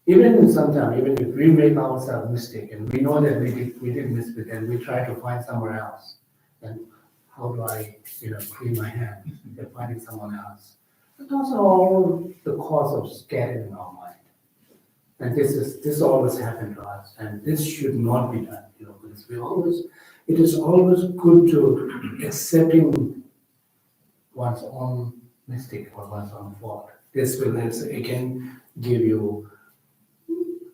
even if we make ourselves mistake and we know that we did mistake and we try to find somewhere else, then how do I, clean my hands? They're finding someone else. But those are all the cause of scattering our mind. And this always happened to us, and this should not be done, because it is always good to accepting one's own mistake or one's own fault. This will again give you,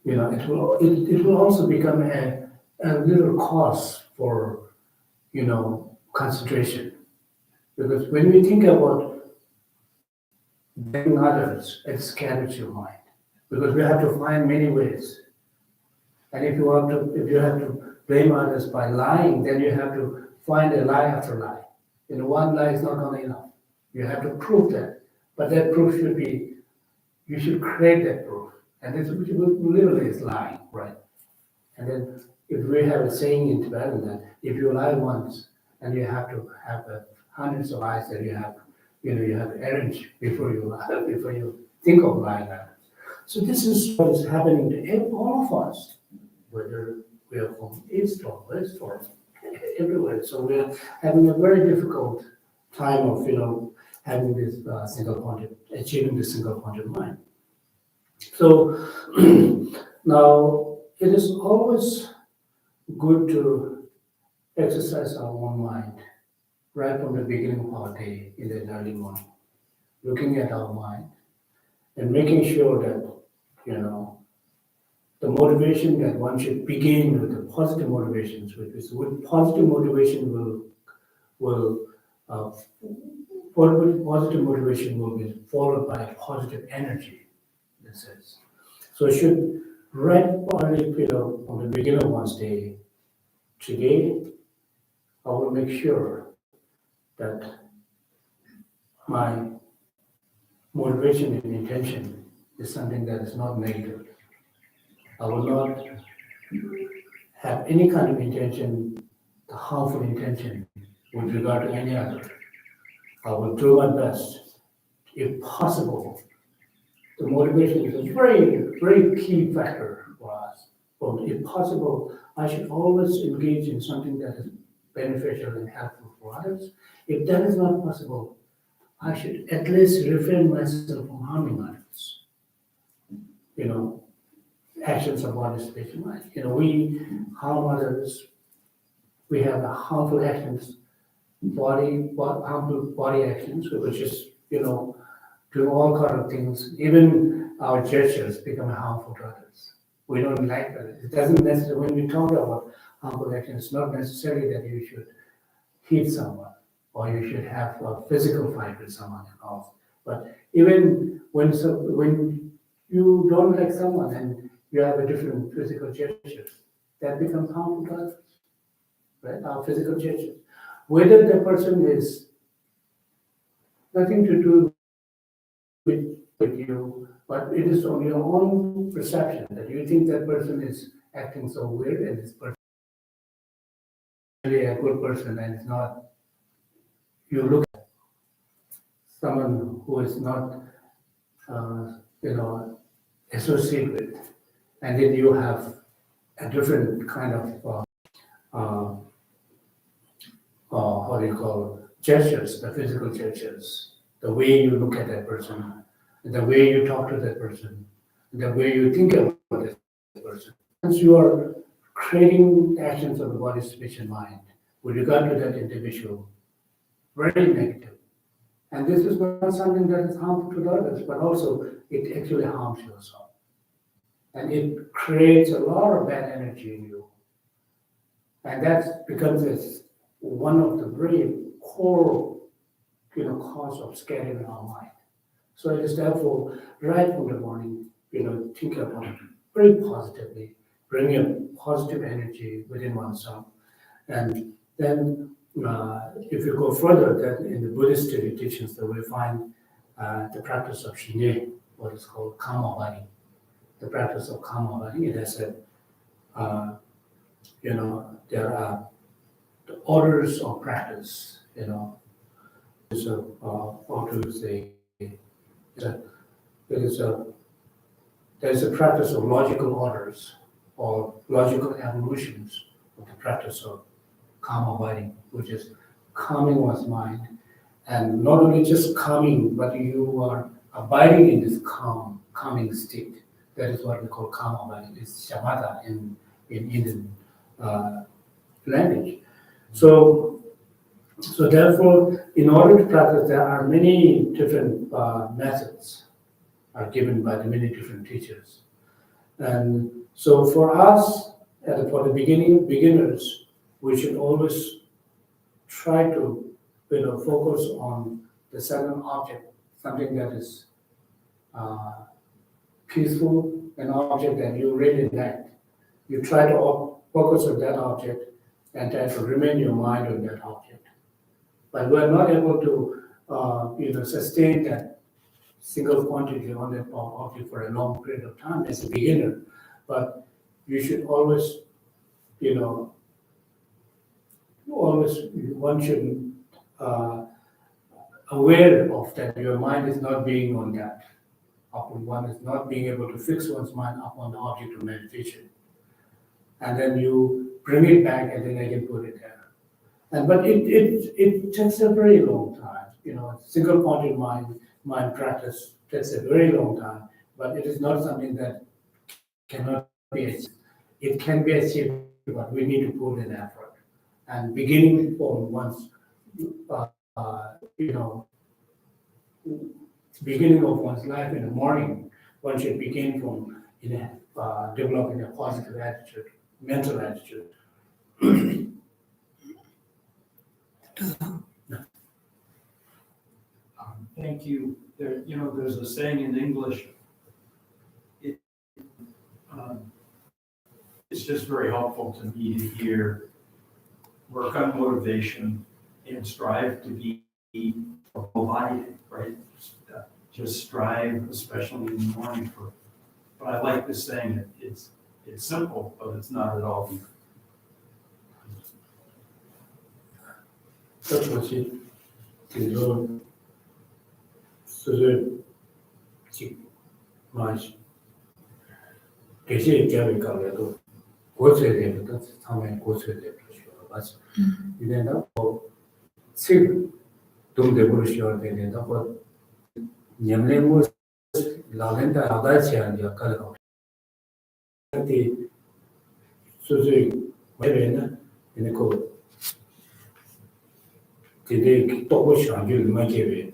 it will also become a little cause for, concentration. Because when we think about blaming others, it scatters your mind. Because we have to find many ways. And if you have to blame others by lying, then you have to find a lie after lie. One lie is not going to be enough. You have to prove that. But that proof you should create that proof. And this literally is lying, right? And then if we have a saying in Tibetan that if you lie once and you have to have hundreds of lies that you have arranged before you think of lying. So this is what is happening to all of us, whether we are from East or West or everywhere. So we are having a very difficult time of, having this achieving this single pointed mind. So now it is always good to exercise our own mind right from the beginning of our day in the early morning, looking at our mind and making sure that, the motivation that one should begin with the positive motivations, with positive motivation positive motivation will be followed by a positive energy, it says. So it should right on the beginning of one's day, today, I will make sure that my motivation and intention is something that is not negative. I will not have any kind of intention, the harmful intention with regard to any other. I will do my best. If possible, the motivation is a very, very key factor for us. But if possible, I should always engage in something that is beneficial and helpful for others. If that is not possible, I should at least refrain myself from harming others. Actions of body, speech, and mind. We harm others. We have harmful actions, harmful body actions, which is, doing all kind of things. Even our gestures become harmful to others. We don't like that. It doesn't necessarily, when we talk about harmful actions, it's not necessarily that you should hit someone or you should have a physical fight with someone else. But even when you don't like someone and you have a different physical gestures, that becomes harmful to others, right? Our physical gestures. Whether the person is nothing to do with you, but it is on your own perception that you think that person is acting so weird and this person is really a good person and it's not. You look at someone who is not, associated with, and then you have a different kind of, how do you call gestures, the physical gestures, the way you look at that person, the way you talk to that person, the way you think about that person. Once you are creating actions of the body, speech, and mind with regard to that individual, very negative. And this is not something that is harmful to others, but also it actually harms yourself. And it creates a lot of bad energy in you. And that becomes one of the very core, cause of scattering our mind. So it is therefore right from the morning, think about it very positively, bring a positive energy within oneself. And then if you go further, that in the Buddhist teachings that we find the practice of Shine, what is called karma body. The practice of karma body, it has said, there are the orders of practice, so how to say that there's a practice of logical orders or logical evolutions of the practice of calm abiding, which is calming one's mind, and not only just calming, but you are abiding in this calming state. That is what we call calm abiding. It's shamatha in Indian language. So therefore, in order to practice, there are many different methods are given by the many different teachers. And so for us, for the beginners, we should always try to focus on the second object, something that is peaceful, an object that you really like. You try to focus on that object and try to remain your mind on that object. But we're not able to sustain that single quantity on that object for a long period of time as a beginner. But you should always, one should aware of that your mind is not being on that. One is not being able to fix one's mind upon the object of meditation. And then you bring it back and then again put it there. But it takes a very long time. Single pointed mind practice takes a very long time, but it is not something that cannot be achieved. It can be achieved, but we need to put in effort. And beginning from one's, beginning of one's life in the morning, one should begin from developing a positive attitude, mental attitude. Thank you. There's a saying in English. It's just very helpful to me to hear work on motivation and strive to be provided, right? Just strive, especially in the morning for. But I like this saying. It's simple, but it's not at all deep. 그것이 그래서 스스로 대시에 기업이니까도 고쳐야 되거든. 상황에 고쳐야 되거든. 맞아. 이제는 책 동대 부르시오 되는 거 냠레모 라렌다 아가치한 역할을 하는데 소소히 왜냐면 이거 그게 또 시간을 맞게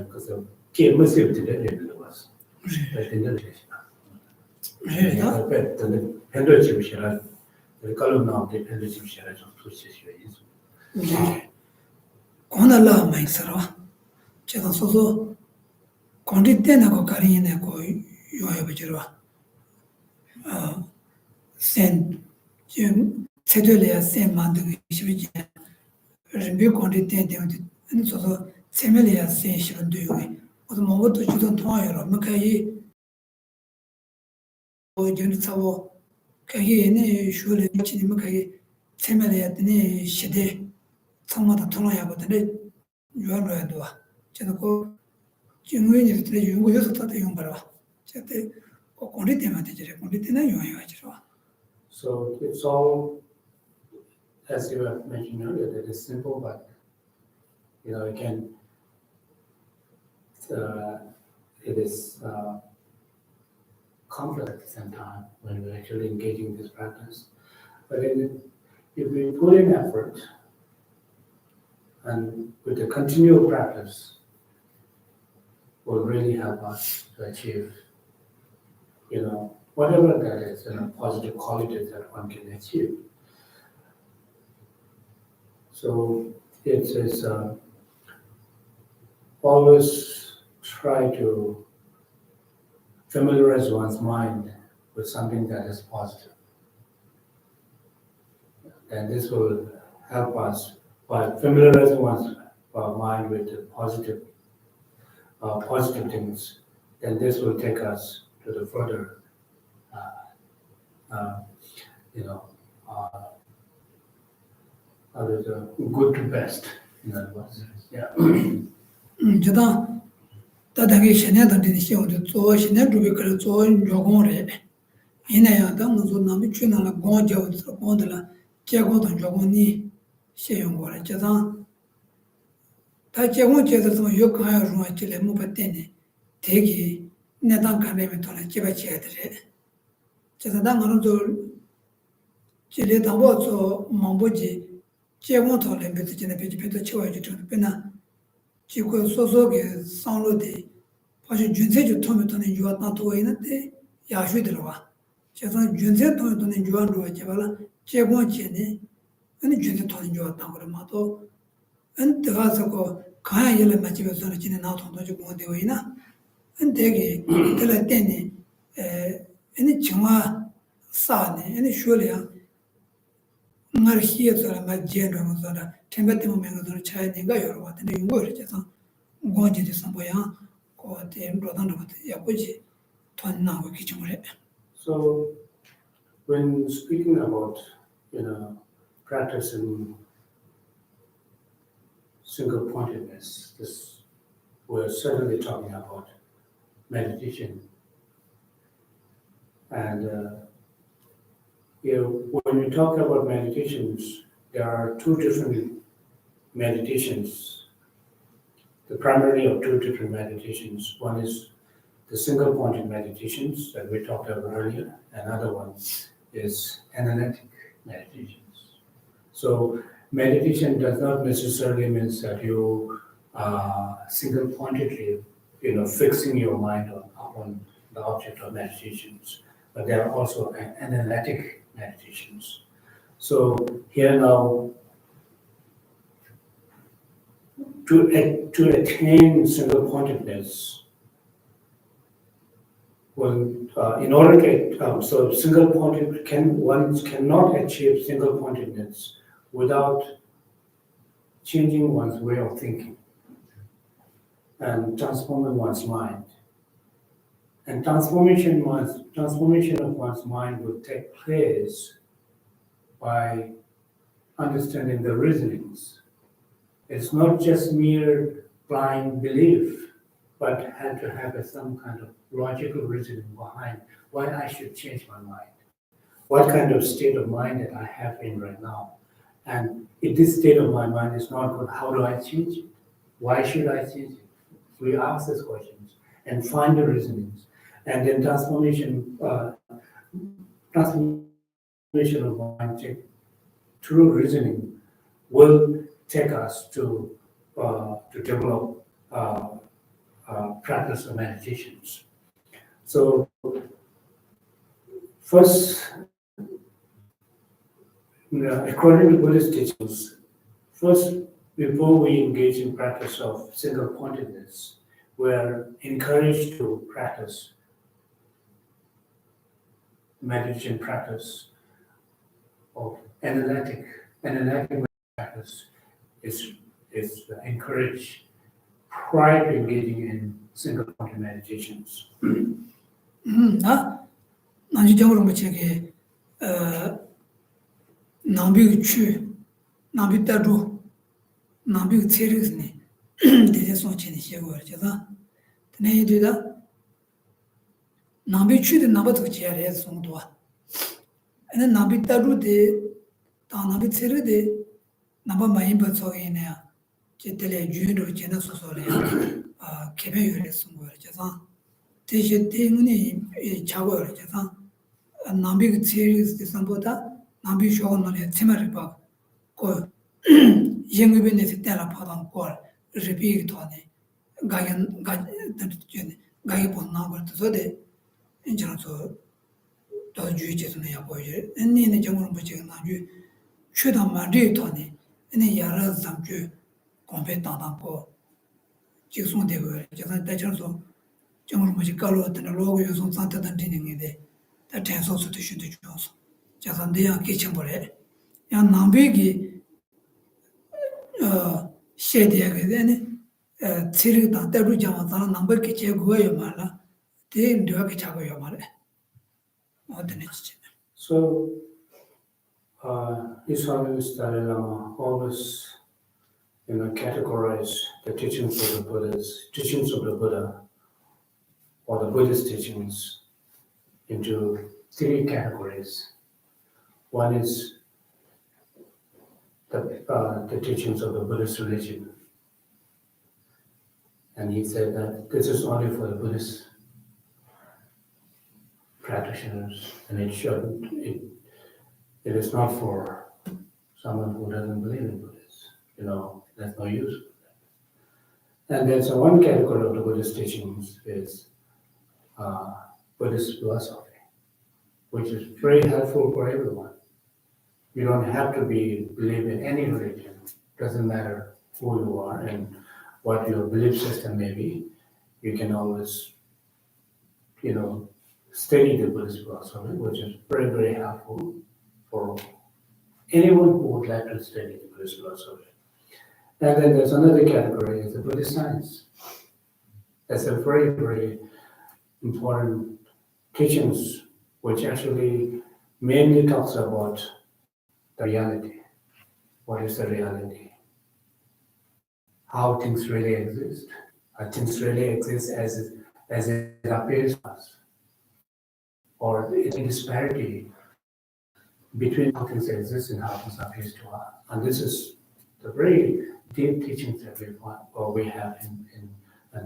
그래서 게임을 되는 거였어. 되는 거지. 해다 배트는 팬들 집이라 kalum naamde pende chimshara jo tuche shwe yesu konala mai sarwa cheda soso kondite na ko karine ko yoya bajirwa sen jem sedele ya sen mandu shibije rimbi kondite de ani soso semele ya sen shibandu yoy odo mo to judon toya ro makai o jeni sawo kage ne shule chini makai semele ya ne shide 성마다 통화하거든요. 유언로에도 저도 그 중요한 일들이 연구해서 다 용바라. 저때 꼭 공리 때문에 되지. 공리 때는 용해가지고. So it's all, as you have mentioned earlier, that is simple, but it can, it is complex at the same time when we're actually engaging in this practice. But if we put in effort, and with the continual practice, will really help us to achieve, whatever that is, positive qualities that one can achieve. So it is always try to familiarize one's mind with something that is positive. And this will help us by familiarizing one's mind with the positive things, then this will take us to the further, good to best, in other words. Yeah. 저다 다다게 신내던데 시험도 저 신내 두비 그래 저 요공래. 이내야 당도 남이 주나라 공자도 공들라 제고도 요공니 시험 거래. 저다 다 제공 제대로 요가야 루마 찔레 못 받대네. 되게 내당 간에면 돈에 집어치야 돼. 저다 당으로 저 찔레 당보서 망보지 제공 돈에 배지네 배지도 치워야지 좀 빼나 지구 소소게 상로데 사실 준세주 토메토는 유아나 도에는데 야슈 들어와. 제가 준세 토메토는 유아로 제발라 제공체네. 아니 준세 토는 유아나 그러마도 엔트가서고 가야 일을 맞으면서 지는 나도도 좀 되어이나. 엔데게 그래 때네 아니 정말 싸네. 아니 쉬어야 말 히에서 맞제는 거다. 템베트 모멘도 차이니가 여러 왔는데 이거 그래서 고지에서 뭐야? 고대 로단도 야고지 돈 나고 기준을 해. So when speaking about, practicing single pointedness, we're certainly talking about meditation. And when we talk about meditations, there are two different meditations, the primary of two different meditations. One is the single pointed meditations that we talked about earlier. Another one is analytic meditations. So meditation does not necessarily mean that you single pointedly, fixing your mind on the object of meditations, but there are also analytic meditations. So here now, to attain single pointedness, in order to so single pointed one cannot achieve single pointedness without changing one's way of thinking and transforming one's mind. And transformation of one's mind will take place by understanding the reasonings. It's not just mere blind belief, but had to have some kind of logical reasoning behind why I should change my mind. What kind of state of mind that I have in right now? And if this state of my mind is not good, how do I change it? Why should I change it? We ask these questions and find the reasonings. And then transformation of mind through reasoning will take us to develop practice of meditations. So first, according to Buddhist teachings, first, before we engage in practice of single-pointedness, we are encouraged to practice meditation practice of analytic practice is encouraged prior to engaging in single-pointed meditations. 나 난지 정으로 뭐지게 남비 추 남비 따로 남비 체르스니 되게 소치니 시고르잖아. 근데 이제다 남비 추도 나버도 지야래 송도. 근데 남비 따로데 다 남비 체르데 나바 많이 버서이네야. 제텔에 주의로 지나 소소래. 개별 송거잖아. 대신 때문에 작업을 남비 체르스 상보다 남비 쇼는 테마를 봐. 그 영업인의 때라 파던 걸 리피기 도네. 가게 본나 버터서데 인저서 더 주의제는 야 보여. 언니는 정말 뭐지 나주 최다만 리토네. 네 야라 잠주 컴페탄다고 직송되고 제가 대처서 정말 뭐지 깔로한테 로고 요송 산타단 되는데 다 대소수도 쉬도 줘서 제가 내가 개청벌에 야 남배기 셰디하게 되네 치르다 때로 잡아서 남배기 제고요 말라 대 이렇게 잡아요 말에 어떤지 So, His Holiness Dalai Lama always, categorize the teachings of the Buddha, or the Buddhist teachings, into three categories. One is the teachings of the Buddhist religion, and he said that this is only for the Buddhist practitioners, and it is not for someone who doesn't believe in Buddhism. There's no use for that. And there's one category of the Buddhist teachings is Buddhist philosophy, which is very helpful for everyone. You don't have to believe in any religion. Doesn't matter who you are and what your belief system may be. You can always, study the Buddhist philosophy, which is very, very helpful for anyone who would like to study the Buddhist philosophy. And then there's another category, is the Buddhist science. That's a very, very important teachings, which actually mainly talks about the reality. What is the reality? How things really exist. Things really exist as it appears to us. Or the disparity between how things exist and how things appear to us. And this is the very deep teachings that we have in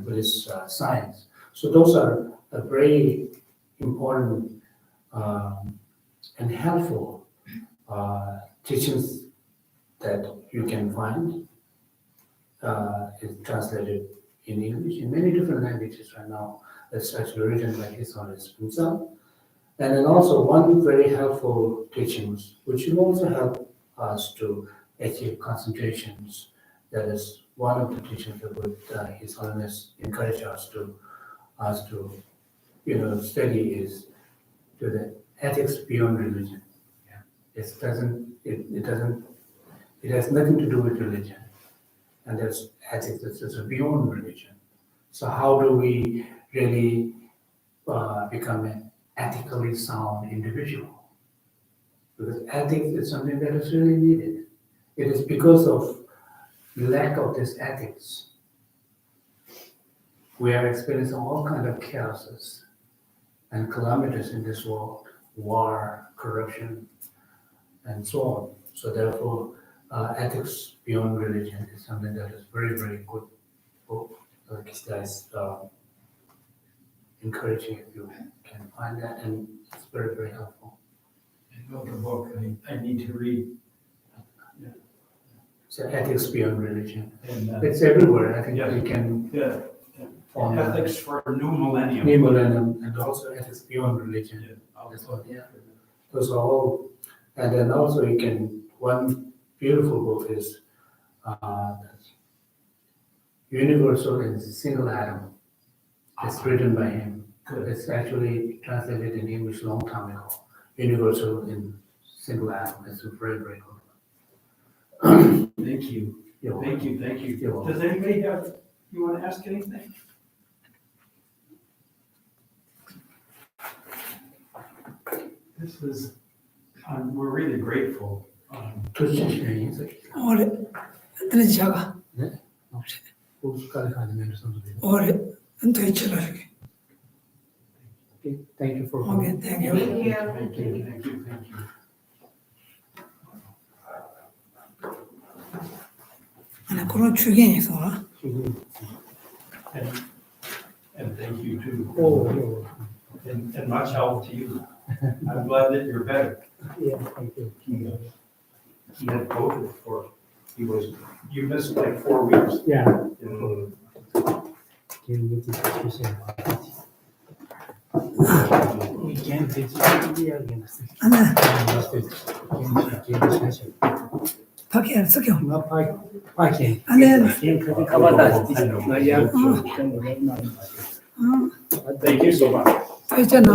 Buddhist science. So those are a very important and helpful teachings that you can find. It's translated in English in many different languages right now. It's actually written by His Holiness himself. And then also one very helpful teachings, which will also help us to achieve concentrations. That is one of the teachings that His Holiness encouraged us to study is to the ethics beyond religion. Yeah. It has nothing to do with religion. And there's ethics that's beyond religion. So how do we really become an ethically sound individual? Because ethics is something that is really needed. It is because of lack of this ethics we are experiencing all kinds of chaoses and calamities in this world, war, corruption, and so on. So therefore, ethics beyond religion is something that is very, very good book, like that's encouraging if you can find that, and it's very, very helpful. I know the book I need to read. So ethics beyond religion. And, It's everywhere. I think Yeah. you can yeah, find ethics for a new millennium. new millennium and also ethics beyond religion. Yeah. That's what, yeah. Those are all, and then also you can, one beautiful book is Universal in Single Atom. It's written by him. Good. It's actually translated in English long time ago. Universal in Single Atom. It's very, very good. Thank you. You're Thank welcome. you, thank you. You're welcome. Does anybody have, you want to ask anything? This is, we're really grateful. 올해 어떤 자가 올해 은퇴치라게. Thank you for 오케이, thank you. Thank you. Thank you, thank you, thank you. 아니 그런 주견이 있어라. And thank you too. Oh, And much help to you. I'm glad that you're better. yeah, thank you. He had COVID for, you missed like 4 weeks. Yeah. 아니 밖에 섞여. 아니 Thank you so much. 또 있잖아.